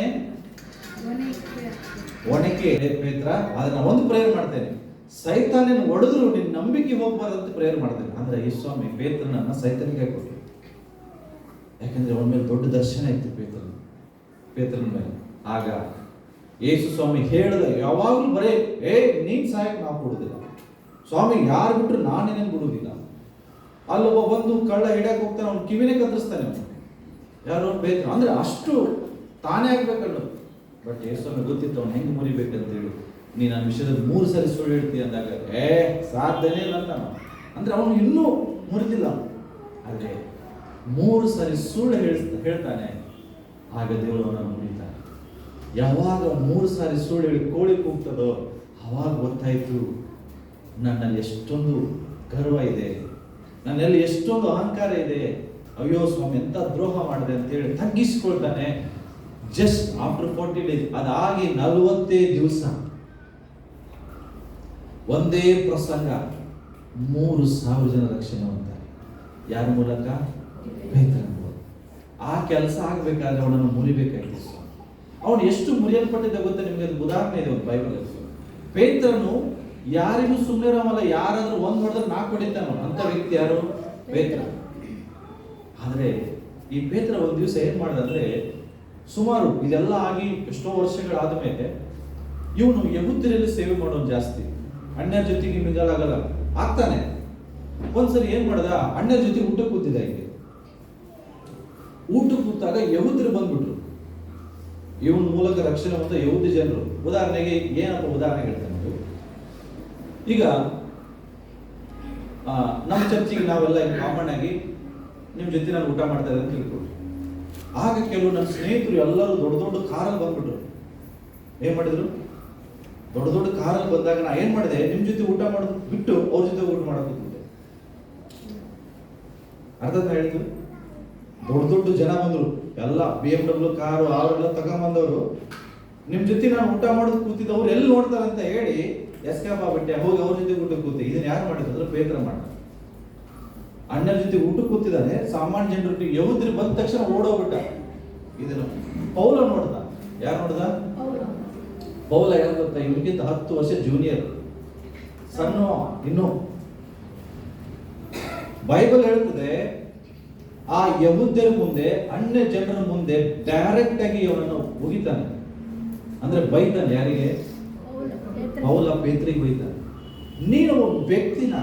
ಒಣಕೆ ಪೇತ್ರ. ಅದನ್ನ ಒಂದು ಪ್ರೇಯರ್ ಮಾಡ್ತೇನೆ, ಸೈತಾನನ ಒಡೆದ್ರು ನಿನ್ನ ನಂಬಿಕೆ ಹೋಗ್ಬಾರ್ದಂತ ಪ್ರೇಯರ್ ಮಾಡ್ತೇನೆ. ಅಂದ್ರೆ ಯೇಸುಸ್ವಾಮಿ ಪೇತ್ರನನ್ನ ಸೈತಾನಿಗೆ ಕೊಟ್ಟು, ಯಾಕಂದ್ರೆ ಅವನ ಮೇಲೆ ದೊಡ್ಡ ದರ್ಶನ ಇತ್ತು ಪೇತ್ರನ ಮೇಲೆ. ಆಗ ಯೇಸು ಸ್ವಾಮಿ ಹೇಳಿದ, ಯಾವಾಗಲೂ ಬರೇ ನೀನ್ ಸಹಾಯಕ್ಕೆ ನಾವು ಕೊಡುದಿಲ್ಲ ಸ್ವಾಮಿ, ಯಾರು ಬಿಟ್ರು ನಾನೇನೇನು ಬಿಡುವುದಿಲ್ಲ. ಅಲ್ಲೊಬ್ಬ ಬಂದು ಕಳ್ಳ ಹಿಡಿಯಕ್ಕೆ ಹೋಗ್ತಾನೆ, ಅವ್ನು ಕಿವಿನೇ ಕತ್ತರಿಸ್ತಾನೆ. ಯಾರು? ಪೇತ್ರ. ಅಂದ್ರೆ ಅಷ್ಟು ತಾನೇ ಆಗ್ಬೇಕಲ್ಲ. ಬಟ್ ಯೇಸುಸ್ವಾಮಿ ಗೊತ್ತಿತ್ತು ಅವ್ನು ಹೆಂಗೆ ಮುರಿಬೇಕಂತ ಹೇಳಿ. ನೀನು ನನ್ನ ವಿಷಯದಲ್ಲಿ 3 ಸರಿ ಸುಳ್ಳು ಹೇಳ್ತೀಯ ಅಂದಾಗ ಸಾಧ್ಯನೇ ಇಲ್ಲ ಅಂತ. ಅಂದ್ರೆ ಅವನು ಇನ್ನೂ ಮುರಿದಿಲ್ಲ. ಆದ್ರೆ 3 ಸರಿ ಸುಳ್ಳು ಹೇಳ್ತಾನೆ. ಆಗ ದೇವರು ಅವನನ್ನು ಮುರಿತಾನೆ. ಯಾವಾಗ 3 ಸಾರಿ ಸುಳ್ಳು ಹೇಳಿ ಕೋಳಿ ಕೂಗ್ತದೋ ಅವಾಗ ಗೊತ್ತಾಯ್ತು, ನನ್ನಲ್ಲಿ ಎಷ್ಟೊಂದು ಗರ್ವ ಇದೆ, ನನ್ನಲ್ಲಿ ಎಷ್ಟೊಂದು ಅಹಂಕಾರ ಇದೆ. ಅಯ್ಯೋ ಸ್ವಾಮಿ ಎಂತ ದ್ರೋಹ ಮಾಡಿದೆ ಅಂತ ಹೇಳಿ ತಗ್ಗಿಸಿಕೊಳ್ತಾನೆ. ಜಸ್ಟ್ ಆಫ್ಟರ್ 40 days, ಅದಾಗಿ 40 ದಿವಸ ಒಂದೇ ಪ್ರಸಂಗ 3,000 ಜನ ರಕ್ಷಣೆ ಹೊಂದ್ತಾರೆ. ಯಾರ ಮೂಲಕ? ಪೇತ್ರನ ಮೂಲಕ. ಆ ಕೆಲಸ ಆಗ್ಬೇಕಾದ್ರೆ ಅವನನ್ನು ಮುರಿಬೇಕಾಗಿತ್ತು. ಅವನು ಎಷ್ಟು ಮುರಿಯಲ್ಪಟ್ಟಿದ್ದ ಗೊತ್ತಾ ನಿಮಗೆ? ಅದು ಉದಾಹರಣೆ ಇದೆ ಒಂದು ಬೈಬಲ್. ಪೇತ್ರನು ಯಾರಿಗೂ ಸುಮ್ಮನೆ ಇರೋವಲ್ಲ, ಯಾರಾದ್ರೂ ಒಂದ್ ಹೊಡೆದ್ರೆ 4 ಹೊಡಿತಾನೋ ಅಂತ ವ್ಯಕ್ತಿ ಯಾರು? ಪೇತ್ರ. ಆದ್ರೆ ಈ ಪೇತ್ರ ಒಂದ್ ದಿವಸ ಏನ್ ಮಾಡ್ದಂದ್ರೆ, ಸುಮಾರು ಇದೆಲ್ಲ ಆಗಿ ಎಷ್ಟೋ ವರ್ಷಗಳಾದ ಮೇಲೆ ಇವನು ಯಹೂದ್ಯರಲ್ಲಿ ಸೇವೆ ಮಾಡೋನು ಜಾಸ್ತಿ, ಅಣ್ಣರ ಜೊತೆಗೆ ಮಿಂಗಲ್ ಆಗಲ್ಲ, ಆಗ್ತಾನೆ. ಒಂದ್ಸರಿ ಏನ್ ಮಾಡ್ದ, ಅಣ್ಣರ ಜೊತೆ ಊಟ ಕೂತಿದ್ದ. ಹೀಗೆ ಊಟ ಕೂತಾಗ ಯಹೂದ್ಯರು ಬಂದ್ಬಿಟ್ರು. ಇವನ್ ಮೂಲಕ ರಕ್ಷಣೆ ಹೊಂದ ಯಹೂದ್ಯ ಜನರು. ಉದಾಹರಣೆಗೆ ಏನಪ್ಪ ಉದಾಹರಣೆ ಹೇಳ್ತೇನೆ ನೋಡಿ. ಈಗ ನಮ್ಮ ಚರ್ಚಿಗೆ ನಾವೆಲ್ಲ ಕಾಮನ್ ಆಗಿ ನಿಮ್ ಜೊತೆ ನಾನು ಊಟ ಮಾಡ್ತಾ ಇದ್ದೆ ಅಂತ ತಿಳ್ಕೊಳ್ಳಿ. ಆಗ ಕೆಲವು ನನ್ನ ಸ್ನೇಹಿತರು ಎಲ್ಲರೂ ದೊಡ್ಡ ದೊಡ್ಡ ಕಾರಲ್ಲಿ ಬಂದ್ಬಿಟ್ರು. ಏನ್ ಮಾಡಿದ್ರು, ದೊಡ್ಡ ದೊಡ್ಡ ಕಾರಲ್ಲಿ ಬಂದಾಗ ನಾ ಏನ್ ಮಾಡಿದೆ, ನಿಮ್ ಜೊತೆ ಊಟ ಮಾಡೋದು ಬಿಟ್ಟು ಅವ್ರ ಜೊತೆ ಊಟ ಮಾಡೋದು. ಅರ್ಥ ಹೇಳಿದ್ರು, ದೊಡ್ಡ ದೊಡ್ಡ ಜನ ಬಂದ್ರು, ಎಲ್ಲ BMW ಕಾರು ಅವರೆಲ್ಲ ತಗೊಂಬಂದವರು. ನಿಮ್ ಜೊತೆ ನಾನು ಊಟ ಮಾಡೋದು ಕೂತಿದ್ದವ್ರು ಎಲ್ಲಿ ನೋಡ್ತಾರಂತ ಹೇಳಿ ಎಸ್ಕೇಪ್ ಆಗ್ಬಿಟ್ಟೆ, ಹೋಗಿ ಅವ್ರ ಜೊತೆ ಊಟ ಕೂತಿ. ಇದನ್ನ ಯಾರು ಮಾಡಿದ್ರು, ಪೇತ್ರ ಮಾಡ್ತಾರೆ. ಅಣ್ಣನ ಜೊತೆ ಊಟ ಕೂತಿದ್ದಾನೆ, ಸಾಮಾನ್ಯ ಜನರು ಯಹೂದ್ಯರು ಬಂದ ತಕ್ಷಣ ಓಡೋಗ್ಬಿಟ್ಟ. ಇದನ್ನು ಪೌಲ ನೋಡ್ದ. ಯಾರು ನೋಡ್ದ? ಪೌಲ ಯಾರು ಗೊತ್ತಾ, ಇವ್ರಿಗಿಂತ 10 ವರ್ಷ ಜೂನಿಯರ್, ಸಣ್ಣ ಇನ್ನು. ಬೈಬಲ್ ಹೇಳ್ತದೆ, ಆ ಯಹೂದ್ಯರ ಮುಂದೆ, ಅನ್ಯ ಜನರ ಮುಂದೆ ಡೈರೆಕ್ಟ್ ಆಗಿ ಅವನನ್ನು ಮುಗಿತಾನೆ. ಅಂದ್ರೆ ಬೈತಾನೆ. ಯಾರಿಗೆ? ಪೌಲ ಪೇತ್ರಿಗೆ ಬೈತಾನೆ. ನೀನು ಒಬ್ಬ ವ್ಯಕ್ತಿನ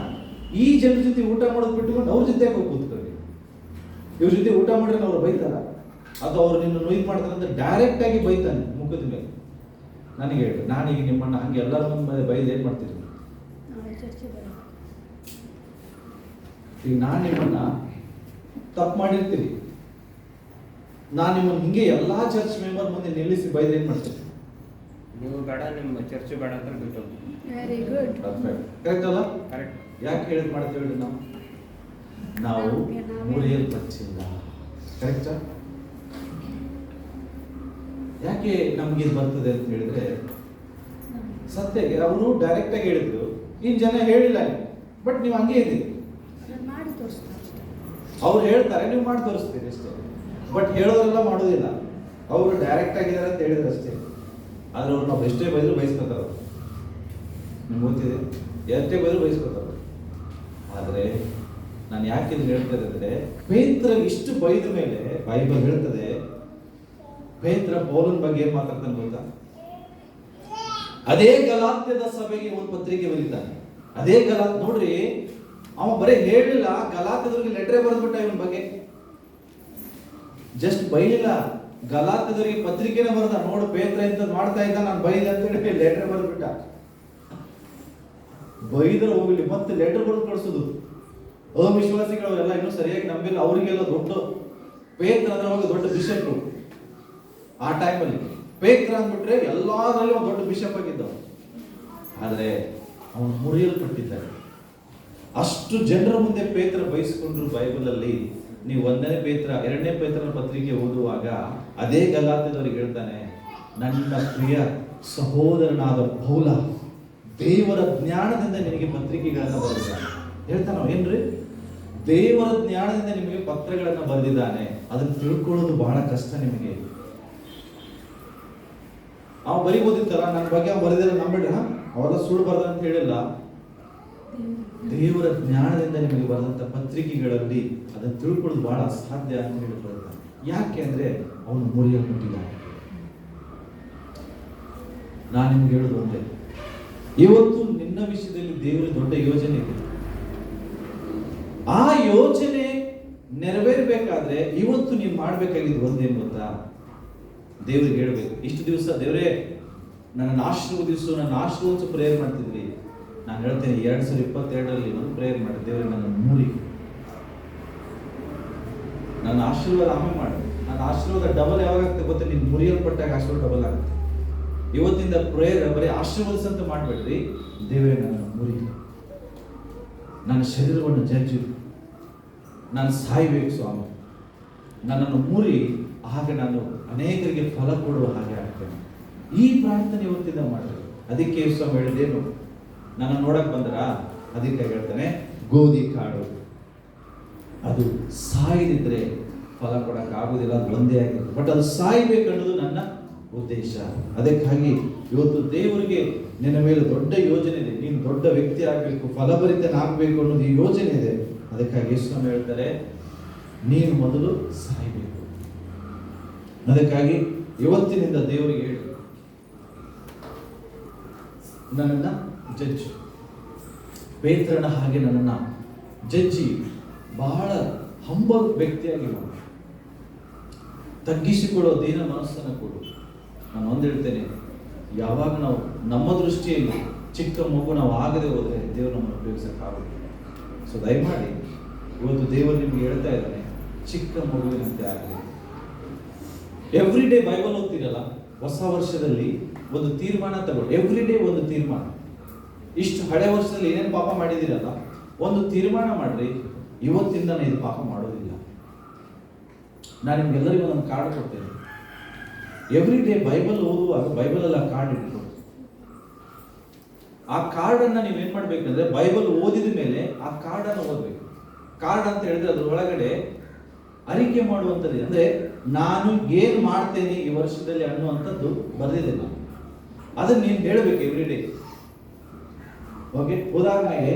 ಈ ಜನರ ಜೊತೆ ಊಟ ಮಾಡೋದು ಬಿಟ್ಟುಕೊಂಡು ಅವ್ರ ಜೊತೆ ಹೋಗಿ ಕೂತ್ಕೊಳ್ಳಿ. ಇವ್ರ ಜೊತೆ ಊಟ ಮಾಡಿದ್ರೆ ಅವ್ರು ಬೈತಾರ, ಅಥವಾ ಅವ್ರು ನಿನ್ನ ನೋಯ್ ಮಾಡ್ತಾರ ಅಂತ ಡೈರೆಕ್ಟ್ ಆಗಿ ಬೈತಾನೆ ಮುಖದ ಮೇಲೆ. ನನಗೆ ಹೇಳಿ, ನಾನೀಗ ನಿಮ್ಮನ್ನ ಹಂಗೆ ಎಲ್ಲರ ಮುಂದೆ ಬೈದು ಏನ್ ಮಾಡ್ತೀನಿ? ಈಗ ನಾನು ನಿಮ್ಮನ್ನ ತಪ್ಪು ಮಾಡಿರ್ತೀವಿ, ನಾನು ನಿಮ್ಮನ್ನು ಹಿಂಗೆ ಎಲ್ಲಾ ಚರ್ಚ್ ಮೆಂಬರ್ ಮುಂದೆ ನಿಲ್ಲಿಸಿ ಬೈದ್ರೆ ಏನ್ ಮಾಡ್ತೀನಿ? ನೀವು ಬೇಡ, ನಿಮ್ಮ ಚರ್ಚ್ ಬೇಡ ಅಂತ ಬಿಟ್ಟು. Very good. ಕರೆಕ್ಟ್ ಅಲ್ಲ? ಕರೆಕ್ಟ್. ಯಾಕೆ ಹೇಳಿದ್ ಮಾಡ್ತೀವಿ ನಾವು ಮುರಿಯಲ್ಪಟ್ಟಿಲ್ಲ. ಕರೆಕ್ಟಾ? ಯಾಕೆ ನಮ್ಗೆ ಇದು ಬರ್ತದೆ ಅಂತ ಹೇಳಿದ್ರೆ, ಸತ್ಯಗೆ ಅವರು ಡೈರೆಕ್ಟ್ ಆಗಿ ಹೇಳಿದ್ರು, ಇನ್ ಜನ ಹೇಳಿಲ್ಲ, ಬಟ್ ನೀವು ಹಂಗೆ ಇದ್ದೀರಿ. ಅವ್ರು ಹೇಳ್ತಾರೆ, ನೀವು ಮಾಡಿ ತೋರಿಸ್ತೀರಿ ಅಷ್ಟೇ. ಬಟ್ ಹೇಳೋರೆಲ್ಲ ಮಾಡೋದಿಲ್ಲ. ಅವರು ಡೈರೆಕ್ಟ್ ಆಗಿದ್ದಾರೆ ಅಂತ ಹೇಳಿದ್ರೆ ಅಷ್ಟೇ. ಆದ್ರೆ ಅವ್ರು ನಾವು ಎಷ್ಟೇ ಬೈದ್ರು ಬಯಸ್ಕೊತಾರ. ನಿಮ್ಗೆ ಗೊತ್ತಿದೆ, ಎಷ್ಟೇ ಬೈದ್ರು ಬಯಸ್ಕೊತಾರ. ಆದ್ರೆ ನಾನು ಯಾಕೆ ಇದು ಹೇಳ್ತದೆ ಅಂದ್ರೆ, ಪೇತ್ರ ಇಷ್ಟು ಬೈದ ಮೇಲೆ ಬೈಬಲ್ ಹೇಳ್ತದೆ, ಪೇತ್ರ ಪೌಲನ ಬಗ್ಗೆ ಏನ್ ಮಾತಾಡ್ತಾನೆ ಗೊತ್ತಾ? ಅದೇ ಗಲಾತ್ಯದ ಸಭೆಗೆ ಒಂದು ಪತ್ರಿಕೆ ಬರೀತಾನೆ. ಅದೇ ನೋಡ್ರಿ, ಅವ ಬರೀ ಹೇಳಿಲ್ಲ, ಗಲಾತ್ಯದವ್ರಿಗೆ ಲೆಟರ್ ಬರೆದ್ಬಿಟ್ಟ ಇವನ್ ಬಗ್ಗೆ. ಜಸ್ಟ್ ಬೈಲಿಲ್ಲ, ಗಲಾತ್ಯದವರಿಗೆ ಪತ್ರಿಕೆನ ಬರೆದ. ನೋಡು ಪೇತ್ರ ಇಂತ ಮಾಡ್ತಾ ಇದ್ದ, ನಾನು ಬೈದೆ ಅಂತ ಹೇಳಿ ಲೆಟರ್ ಬರೆದ್ಬಿಟ್ಟ. ಬೈದ್ರೆ ಹೋಗ್ಲಿ, ಮತ್ತೆ ಲೆಟರ್ ಬರೆದು ಕಳಿಸೋದು. ಅವಿಶ್ವಾಸಿಗಳವರೆಲ್ಲ ಇನ್ನೂ ಸರಿಯಾಗಿ ನಂಬಿಲ್ಲ. ಅವರಿಗೆಲ್ಲ ದೊಡ್ಡ ಪೇತ್ರ ಅಂದ್ರೆ ಅವಾಗ ದೊಡ್ಡ ಬಿಷಪ್. ಆ ಟೈಮಲ್ಲಿ ಪೇತ್ರ ಅಂದ್ಬಿಟ್ರೆ ಎಲ್ಲಾದ್ರಲ್ಲಿ ಒಂದು ದೊಡ್ಡ ಬಿಷಪ್ ಆಗಿದ್ದವ. ಆದ್ರೆ ಅವನು ಮುರಿಯಲ್ಪಟ್ಟಿದ್ದಾರೆ. ಅಷ್ಟು ಜನರ ಮುಂದೆ ಪೇತ್ರ ಬಯಸ್ಕೊಂಡ್ರು. ಬೈಬಲ್ ಅಲ್ಲಿ ನೀವು 1ನೇ ಪೇತ್ರ 2ನೇ ಪೇತ್ರನ ಪತ್ರಿಕೆ ಓದುವಾಗ ಅದೇ ಗಲಾತ್ಯದವರಿಗೆ ಹೇಳ್ತಾನೆ, ನನ್ನ ಪ್ರಿಯ ಸಹೋದರನಾದ ಪೌಲ ದೇವರ ಜ್ಞಾನದಿಂದ ನಿನಗೆ ಪತ್ರಿಕೆಗಳನ್ನ ಬರೆದಿದ್ದಾನೆ. ಹೇಳ್ತಾನ ಏನ್ರಿ? ದೇವರ ಜ್ಞಾನದಿಂದ ನಿಮಗೆ ಪತ್ರಗಳನ್ನ ಬರೆದಿದ್ದಾನೆ. ಅದನ್ನ ತಿಳ್ಕೊಳ್ಳೋದು ಬಹಳ ಕಷ್ಟ ನಿಮಗೆ. ಅವ ಬರಿಬೋದಿತ್ತಲ್ಲ, ನನ್ನ ಬಗ್ಗೆ ಅವ ಬರೆದಿಲ್ಲ ನಂಬಿಡ್ರ, ಅವೆಲ್ಲ ಸುಳ್ಳು ಬರ್ದ ಅಂತ ಹೇಳಿಲ್ಲ. ದೇವರ ಜ್ಞಾನದಿಂದ ನಿಮಗೆ ಬರೆದಂತ ಪತ್ರಿಕೆಗಳಲ್ಲಿ ಅದನ್ನು ತಿಳ್ಕೊಳ್ಳೋದು ಬಹಳ ಅಸಾಧ್ಯ ಅಂತ ಹೇಳಿ ಬರೆದಿದ್ದಾನೆ. ಯಾಕೆ ಅಂದ್ರೆ ಅವನು ಮುರಿಯಲ್ಪಟ್ಟಿದ್ದಾನೆ. ನಾನು ನಿಮ್ಗೆ ಹೇಳೋದು ಒಂದೇ, ಇವತ್ತು ನಿನ್ನ ವಿಷಯದಲ್ಲಿ ದೇವರ ದೊಡ್ಡ ಯೋಜನೆ ಇದೆ. ಆ ಯೋಜನೆ ನೆರವೇರ್ಬೇಕಾದ್ರೆ ಇವತ್ತು ನೀವು ಮಾಡ್ಬೇಕಾಗಿದ್ದು ಒಂದೇನು ಗೊತ್ತಾ? ದೇವ್ರಿಗೆ ಹೇಳ್ಬೇಕು, ಇಷ್ಟು ದಿವಸ ದೇವರೇ ನನ್ನ ಆಶೀರ್ವದಿಸು, ನನ್ನ ಆಶೀರ್ವದಿಸು ಪ್ರೇಯರ್ ಮಾಡ್ತಿದ್ವಿ. ನಾನು ಹೇಳ್ತೇನೆ, 2022ರಲ್ಲಿ ಒಂದು ಪ್ರೇಯರ್ ಮಾಡಿ, ದೇವರೇ ನನ್ನ ಮೂರಿ, ನನ್ನ ಆಶೀರ್ವಾದ ಆಮೇಲೆ ಮಾಡಿ. ನನ್ನ ಆಶೀರ್ವಾದ ಡಬಲ್ ಯಾವಾಗ ಆಗ್ತದೆ ಗೊತ್ತಾ? ನೀನು ಮುರಿಯಲ್ಪಟ್ಟಾಗ ಆಶೀರ್ವಾದ ಡಬಲ್ ಆಗುತ್ತೆ. ಇವತ್ತಿಂದ ಪ್ರೇಯರ್ ಬರೀ ಆಶೀರ್ವದಿಸಂತ ಮಾಡಬೇಡ್ರಿ. ದೇವರೇ ನನ್ನ ಮುರಿ, ನನ್ನ ಶರೀರವನ್ನು ಜಜ್ಜು, ನಾನು ಸಾಯ್ಬೇಕು ಸ್ವಾಮಿ, ನನ್ನನ್ನು ಮುರಿ, ಆಗ ನಾನು ಅನೇಕರಿಗೆ ಫಲ ಕೊಡುವ ಹಾಗೆ ಆಗ್ತೇನೆ. ಈ ಪ್ರಾರ್ಥನೆ ಇವತ್ತಿಂದ ಮಾಡ್ರಿ. ಅದಕ್ಕೆ ಸ್ವಾಮಿ ಹೇಳಿದೇನು, ನನ್ನ ನೋಡಕ್ ಬಂದ್ರ, ಅದಕ್ಕೆ ಹೇಳ್ತಾನೆ, ಗೋಧಿ ಕಾಡು ಅದು ಸಾಯದಿದ್ರೆ ಫಲ ಕೊಡಕ್ ಆಗುದಿಲ್ಲ, ಅದು ಒಂದೇ ಆಗಿದೆ. ಬಟ್ ಅದು ಸಾಯ್ಬೇಕು ಅನ್ನೋದು ನನ್ನ ಉದ್ದೇಶ. ಅದಕ್ಕಾಗಿ ಇವತ್ತು ದೇವರಿಗೆ ನಿನ್ನ ಮೇಲೆ ದೊಡ್ಡ ಯೋಜನೆ ಇದೆ. ನೀನು ದೊಡ್ಡ ವ್ಯಕ್ತಿ ಆಗ್ಬೇಕು, ಫಲಭರಿತನಾಗಬೇಕು ಅನ್ನೋದು ಈ ಯೋಜನೆ ಇದೆ. ಅದಕ್ಕಾಗಿ ಯೇಸು ಹೇಳ್ತಾರೆ, ನೀನು ಮೊದಲು ಸಾಯ್ಬೇಕು. ಅದಕ್ಕಾಗಿ ಇವತ್ತಿನಿಂದ ದೇವರಿಗೆ ಹೇಳು, ನನ್ನನ್ನು ಜಜ್ಜು. ಪೇತ್ರನ ಹಾಗೆ ನನ್ನನ್ನು ಜಜ್ಜಿ ಬಹಳ ಹಂಬಲ್ ವ್ಯಕ್ತಿಯಾಗಿ ಮಾಡು, ತಗ್ಗಿಸಿಕೊಳ್ಳೋ ದೀನ ಮನಸ್ಸನ್ನು ಕೊಡು. ನಾನು ಒಂದು ಹೇಳ್ತೇನೆ, ಯಾವಾಗ ನಾವು ನಮ್ಮ ದೃಷ್ಟಿಯಲ್ಲಿ ಚಿಕ್ಕ ಮಗು ನಾವು ಆಗದೆ ಹೋದರೆ ದೇವರು ನಮ್ಮನ್ನು ಉಪಯೋಗಿಸೋಕ್ಕಾಗುತ್ತೆ. ಸೊ ದಯಮಾಡಿ ಇವತ್ತು ದೇವರು ನಿಮ್ಗೆ ಹೇಳ್ತಾ ಇದ್ದಾನೆ, ಚಿಕ್ಕ ಮಗುವಿನಂತೆ ಆಗಲಿ. ಎವ್ರಿ ಡೇ ಬೈಬಲ್ ಓದ್ತೀರಲ್ಲ, ಹೊಸ ವರ್ಷದಲ್ಲಿ ಒಂದು ತೀರ್ಮಾನ ತಗೊಳ್ಳಿ. ಎವ್ರಿ ಡೇ ಒಂದು ತೀರ್ಮಾನ. ಇಷ್ಟು ಹಳೆ ವರ್ಷದಲ್ಲಿ ಏನೇನು ಪಾಪ ಮಾಡಿದ್ದೀರಲ್ಲ, ಒಂದು ತೀರ್ಮಾನ ಮಾಡ್ರಿ, ಇವತ್ತಿಂದ ನಾನು ಇದು ಪಾಪ ಮಾಡೋದಿಲ್ಲ. ನಾನು ನಿಮ್ಗೆಲ್ಲರಿಗೂ ಒಂದೊಂದು ಕಾರ್ಡ್ ಕೊಡ್ತೇನೆ. ಎವ್ರಿ ಡೇ ಬೈಬಲ್ ಓದುವಾಗ ಬೈಬಲಲ್ಲಿ ಆ ಕಾರ್ಡ್ ಇಟ್ಕೊಂಡು, ಆ ಕಾರ್ಡನ್ನು ನೀವೇನು ಮಾಡಬೇಕಂದ್ರೆ ಬೈಬಲ್ ಓದಿದ ಮೇಲೆ ಆ ಕಾರ್ಡನ್ನು ಓದಬೇಕು. ಕಾರ್ಡ್ ಅಂತ ಹೇಳಿದ್ರೆ ಅದ್ರ ಒಳಗಡೆ ಅರಿಕೆ ಮಾಡುವಂಥದ್ದು, ಅಂದರೆ ನಾನು ಏನು ಮಾಡ್ತೇನೆ ಈ ವರ್ಷದಲ್ಲಿ ಅನ್ನುವಂಥದ್ದು ಬರೆದಿದೆ. ನಾನು ಅದನ್ನು ನೀನು ಹೇಳಬೇಕು ಎವ್ರಿ ಡೇ. ಓಕೆ, ಉದಾಹರಣೆಗೆ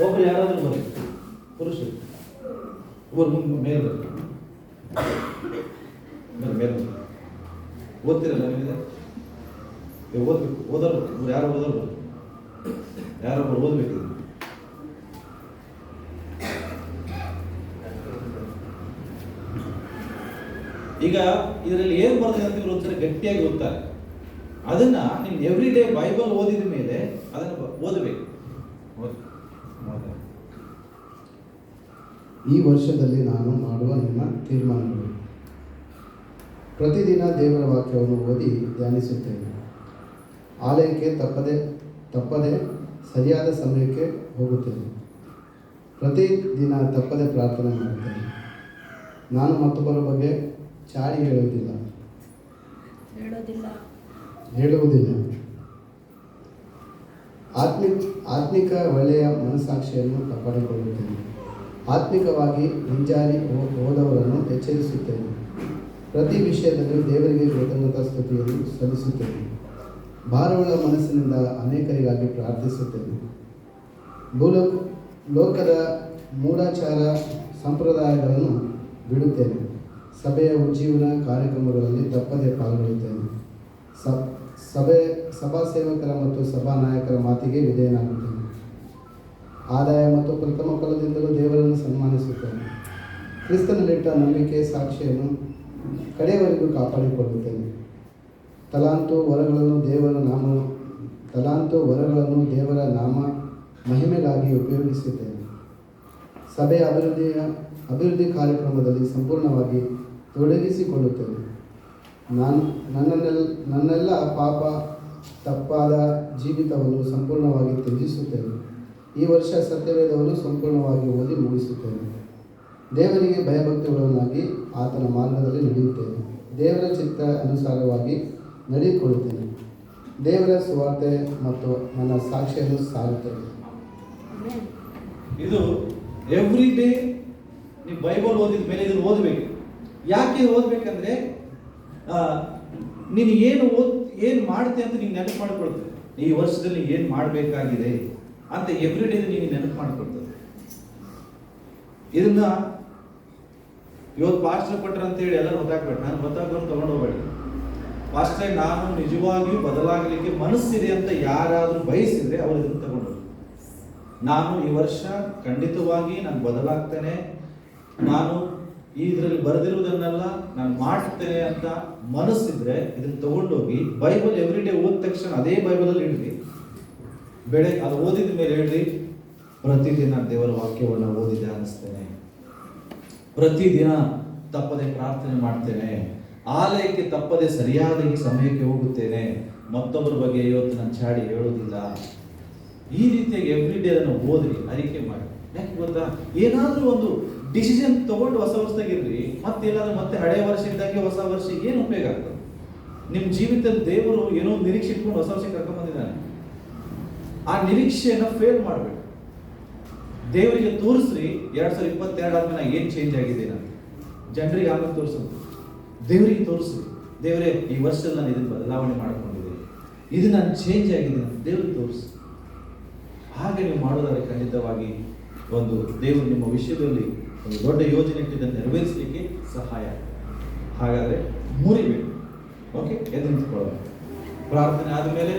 ಒಬ್ಬರು ಯಾರಾದರೂ ಬರಬೇಕು, ಪುರುಷರು ಒಬ್ಬರು ಮುಂದೆ ಮೇಲೆ ಬರಬೇಕು, ಮೇಲೆ ಓದ್ತಿರಲ್ಲ ನಿಮಗೆ, ಓದ್ಬೇಕು, ಓದೋರು ಯಾರು ಓದೋರು, ಯಾರೊಬ್ಬರು ಓದಬೇಕು. ಈಗ ಇದರಲ್ಲಿ ಏನು ಬರ್ತದೆ ಅಂತ ಇವರು ಒಂದ್ಸರಿ ಗಟ್ಟಿಯಾಗಿ ಓದ್ತಾರೆ. ಅದನ್ನ ನೀವು ಎವ್ರಿ ಡೇ ಬೈಬಲ್ ಓದಿದ ಮೇಲೆ ಅದನ್ನು ಓದಬೇಕು. ಈ ವರ್ಷದಲ್ಲಿ ನಾನು ಮಾಡುವ ನಿಮ್ಮ ತೀರ್ಮಾನಗಳು. ಪ್ರತಿದಿನ ದೇವರ ವಾಕ್ಯವನ್ನು ಓದಿ ಧ್ಯಾನಿಸುತ್ತೇನೆ. ಆಲಯಕ್ಕೆ ತಪ್ಪದೆ ಸರಿಯಾದ ಸಮಯಕ್ಕೆ ಹೋಗುತ್ತೇನೆ. ಪ್ರತಿದಿನ ತಪ್ಪದೆ ಪ್ರಾರ್ಥನೆ ಮಾಡುತ್ತೇನೆ. ನಾನು ಮತ್ತೊಬ್ಬರ ಬಗ್ಗೆ ಚಾಡಿ ಹೇಳುವುದಿಲ್ಲ. ಆತ್ಮಿಕ ಒಳ್ಳೆಯ ಮನಸ್ಸಾಕ್ಷಿಯನ್ನು ಕಾಪಾಡಿಕೊಳ್ಳುತ್ತೇನೆ. ಆತ್ಮಿಕವಾಗಿ ಹಿಂಜಾರಿ ಹೋದವರನ್ನು ಎಚ್ಚರಿಸುತ್ತೇನೆ. ಪ್ರತಿ ವಿಷಯದಲ್ಲೂ ದೇವರಿಗೆ ಕೃತಜ್ಞತಾ ಸ್ತುತಿಯನ್ನು ಸಲ್ಲಿಸುತ್ತೇನೆ. ಭಾರವುಳ್ಳ ಮನಸ್ಸಿನಿಂದ ಅನೇಕರಿಗಾಗಿ ಪ್ರಾರ್ಥಿಸುತ್ತೇನೆ. ಲೋಕದ ಮೂಢಾಚಾರ ಸಂಪ್ರದಾಯಗಳನ್ನು ಬಿಡುತ್ತೇನೆ. ಸಭೆಯ ಉಜ್ಜೀವನ ಕಾರ್ಯಕ್ರಮಗಳಲ್ಲಿ ತಪ್ಪದೆ ಪಾಲ್ಗೊಳ್ಳುತ್ತೇನೆ. ಸಭಾ ಸೇವಕರ ಮತ್ತು ಸಭಾ ನಾಯಕರ ಮಾತಿಗೆ ವಿಧೇಯನಾಗುತ್ತೇನೆ. ಆದಾಯ ಮತ್ತು ಪ್ರಥಮ ಫಲದಿಂದಲೂ ದೇವರನ್ನು ಸನ್ಮಾನಿಸುತ್ತೇನೆ. ಕ್ರಿಸ್ತನಲ್ಲಿಟ್ಟ ನಂಬಿಕೆ ಸಾಕ್ಷಿಯನ್ನು ಕಡೆಯವರೆಗೂ ಕಾಪಾಡಿಕೊಳ್ಳುತ್ತೇನೆ. ತಲಾಂತು ವರಗಳನ್ನು ದೇವರ ನಾಮ ಮಹಿಮೆಗಾಗಿ ಉಪಯೋಗಿಸುತ್ತೇನೆ. ಸಭೆಯ ಅಭಿವೃದ್ಧಿ ಕಾರ್ಯಕ್ರಮದಲ್ಲಿ ಸಂಪೂರ್ಣವಾಗಿ ತೊಡಗಿಸಿಕೊಳ್ಳುತ್ತೇನೆ. ನನ್ನೆಲ್ಲ ಪಾಪ ತಪ್ಪಾದ ಜೀವಿತವನ್ನು ಸಂಪೂರ್ಣವಾಗಿ ತ್ಯಜಿಸುತ್ತೇನೆ. ಈ ವರ್ಷ ಸತ್ಯವೇದವನ್ನು ಸಂಪೂರ್ಣವಾಗಿ ಓದಿ ಮುಗಿಸುತ್ತೇನೆ. ದೇವರಿಗೆ ಭಯಭಕ್ತಿಗಳನ್ನಾಗಿ ಆತನ ಮಾರ್ಗದಲ್ಲಿ ನಡೆಯುತ್ತೇನೆ. ದೇವರ ಚಿತ್ತ ಅನುಸಾರವಾಗಿ ನಡೆದುಕೊಳ್ಳುತ್ತೇನೆ. ದೇವರ ಸುವಾರ್ತೆ ಮತ್ತು ನನ್ನ ಸಾಕ್ಷಿಯನ್ನು ಸಾರುತ್ತೇನೆ. ಇದು ಎವ್ರಿ ಡೇ ನೀವು ಬೈಬಲ್ ಓದಿದ ಮೇಲೆ ಇದನ್ನು ಓದಬೇಕು. ಯಾಕೆ ಓದಬೇಕಂದ್ರೆ ನೀನು ಏನು ಮಾಡ್ತೀಯ ಅಂತ ನೀನು ನೆನಪು ಮಾಡಿಕೊಳ್ತದೆ. ಈ ವರ್ಷದಲ್ಲಿ ಏನು ಮಾಡಬೇಕಾಗಿದೆ ಅಂತ ಎವ್ರಿ ಡೇ ನೀವು ನೆನಪು ಮಾಡಿಕೊಳ್ತದೆ. ಇದನ್ನ ಇವತ್ತು ಪಾಸ್ಟರ್ ಕೊಟ್ಟರು ಅಂತೇಳಿ ಎಲ್ಲರೂ ಗೊತ್ತಾಗ್ಬೇಡ, ನಾನು ಗೊತ್ತಾಗ್ಬಂದು ತೊಗೊಂಡು ಹೋಗಬೇಡಿ. ಪಾಸ್ಟರ್ ನಾನು ನಿಜವಾಗಿಯೂ ಬದಲಾಗಲಿಕ್ಕೆ ಮನಸ್ಸಿದೆ ಅಂತ ಯಾರಾದರೂ ಬಯಸಿದ್ರೆ ಅವರು ಇದನ್ನು ತಗೊಂಡು, ನಾನು ಈ ವರ್ಷ ಖಂಡಿತವಾಗಿ ನಾನು ಬದಲಾಗ್ತೇನೆ, ನಾನು ಇದರಲ್ಲಿ ಬರೆದಿರುವುದನ್ನೆಲ್ಲ ನಾನು ಮಾಡ್ತೇನೆ ಅಂತ ಮನಸ್ಸಿದ್ರೆ ಇದನ್ನು ತಗೊಂಡೋಗಿ ಬೈಬಲ್ ಎವ್ರಿ ಡೇ ಓದಿದ ತಕ್ಷಣ ಅದೇ ಬೈಬಲಲ್ಲಿ ಇಡ್ರಿ. ಬೆಳಗ್ಗೆ ಅದು ಓದಿದ ಮೇಲೆ ಹೇಳ್ರಿ, ಪ್ರತಿದಿನ ದೇವರ ವಾಕ್ಯವನ್ನು ಓದಿದೆ ಅನ್ನಿಸ್ತೇನೆ, ಪ್ರತಿದಿನ ತಪ್ಪದೆ ಪ್ರಾರ್ಥನೆ ಮಾಡ್ತೇನೆ, ಆಲಯಕ್ಕೆ ತಪ್ಪದೆ ಸರಿಯಾದ ಈ ಸಮಯಕ್ಕೆ ಹೋಗುತ್ತೇನೆ, ಮತ್ತೊಬ್ಬರ ಬಗ್ಗೆ ಇವತ್ತು ನಾನು ಚಾಡಿ ಹೇಳೋದಿಲ್ಲ. ಈ ರೀತಿಯಾಗಿ ಎವ್ರಿ ಡೇ ಅದನ್ನು ಓದ್ರಿ, ಅರಿಕೆ ಮಾಡಿ. ಯಾಕೆ ಗೊತ್ತಾ, ಏನಾದರೂ ಒಂದು ಡಿಸಿಷನ್ ತಗೊಂಡು ಹೊಸ ವರ್ಷದಾಗಿರ್ರಿ, ಮತ್ತೆ ಹಳೆ ವರ್ಷ ಇದ್ದಂಗೆ ಹೊಸ ವರ್ಷ ಏನು ಉಪಯೋಗ ಆಗ್ತದೆ? ನಿಮ್ಮ ಜೀವಿತದಲ್ಲಿ ದೇವರು ಏನೋ ನಿರೀಕ್ಷೆ ಇಟ್ಕೊಂಡು ಹೊಸ ವರ್ಷಕ್ಕೆ ಕರ್ಕೊಂಡು ಬಂದಿದ್ದಾನೆ. ಆ ನಿರೀಕ್ಷೆಯನ್ನು ಫೇಲ್ ಮಾಡಬೇಡಿ. ದೇವರಿಗೆ ತೋರಿಸ್ರಿ 2022 ಆದ್ಮೇಲೆ ನಾನು ಏನು ಚೇಂಜ್ ಆಗಿದೆ ನಾನು ಜನರಿಗೆ ಆಮೇಲೆ ತೋರಿಸೋದು. ದೇವರಿಗೆ ತೋರಿಸ್ರಿ, ದೇವರೇ ಈ ವರ್ಷದಲ್ಲಿ ನಾನು ಇದನ್ನು ಬದಲಾವಣೆ ಮಾಡಿಕೊಂಡಿದ್ದೆ, ಇದು ನಾನು ಚೇಂಜ್ ಆಗಿದೆ ಅಂತ ದೇವರಿಗೆ ತೋರಿಸಿ. ಹಾಗೆ ನೀವು ಮಾಡೋದಾದ್ರೆ ಖಂಡಿತವಾಗಿ ಒಂದು ದೇವರು ನಿಮ್ಮ ವಿಷಯದಲ್ಲಿ ಒಂದು ದೊಡ್ಡ ಯೋಜನೆ ಇಟ್ಟಿದ್ದನ್ನು ನೆರವೇರಿಸಲಿಕ್ಕೆ ಸಹಾಯ. ಹಾಗಾದರೆ ಮುರಿಬೇಡಿ. ಓಕೆ, ಎದ್ದು ನಿಂತ್ಕೊಳ್ಳೋಣ. ಪ್ರಾರ್ಥನೆ ಆದಮೇಲೆ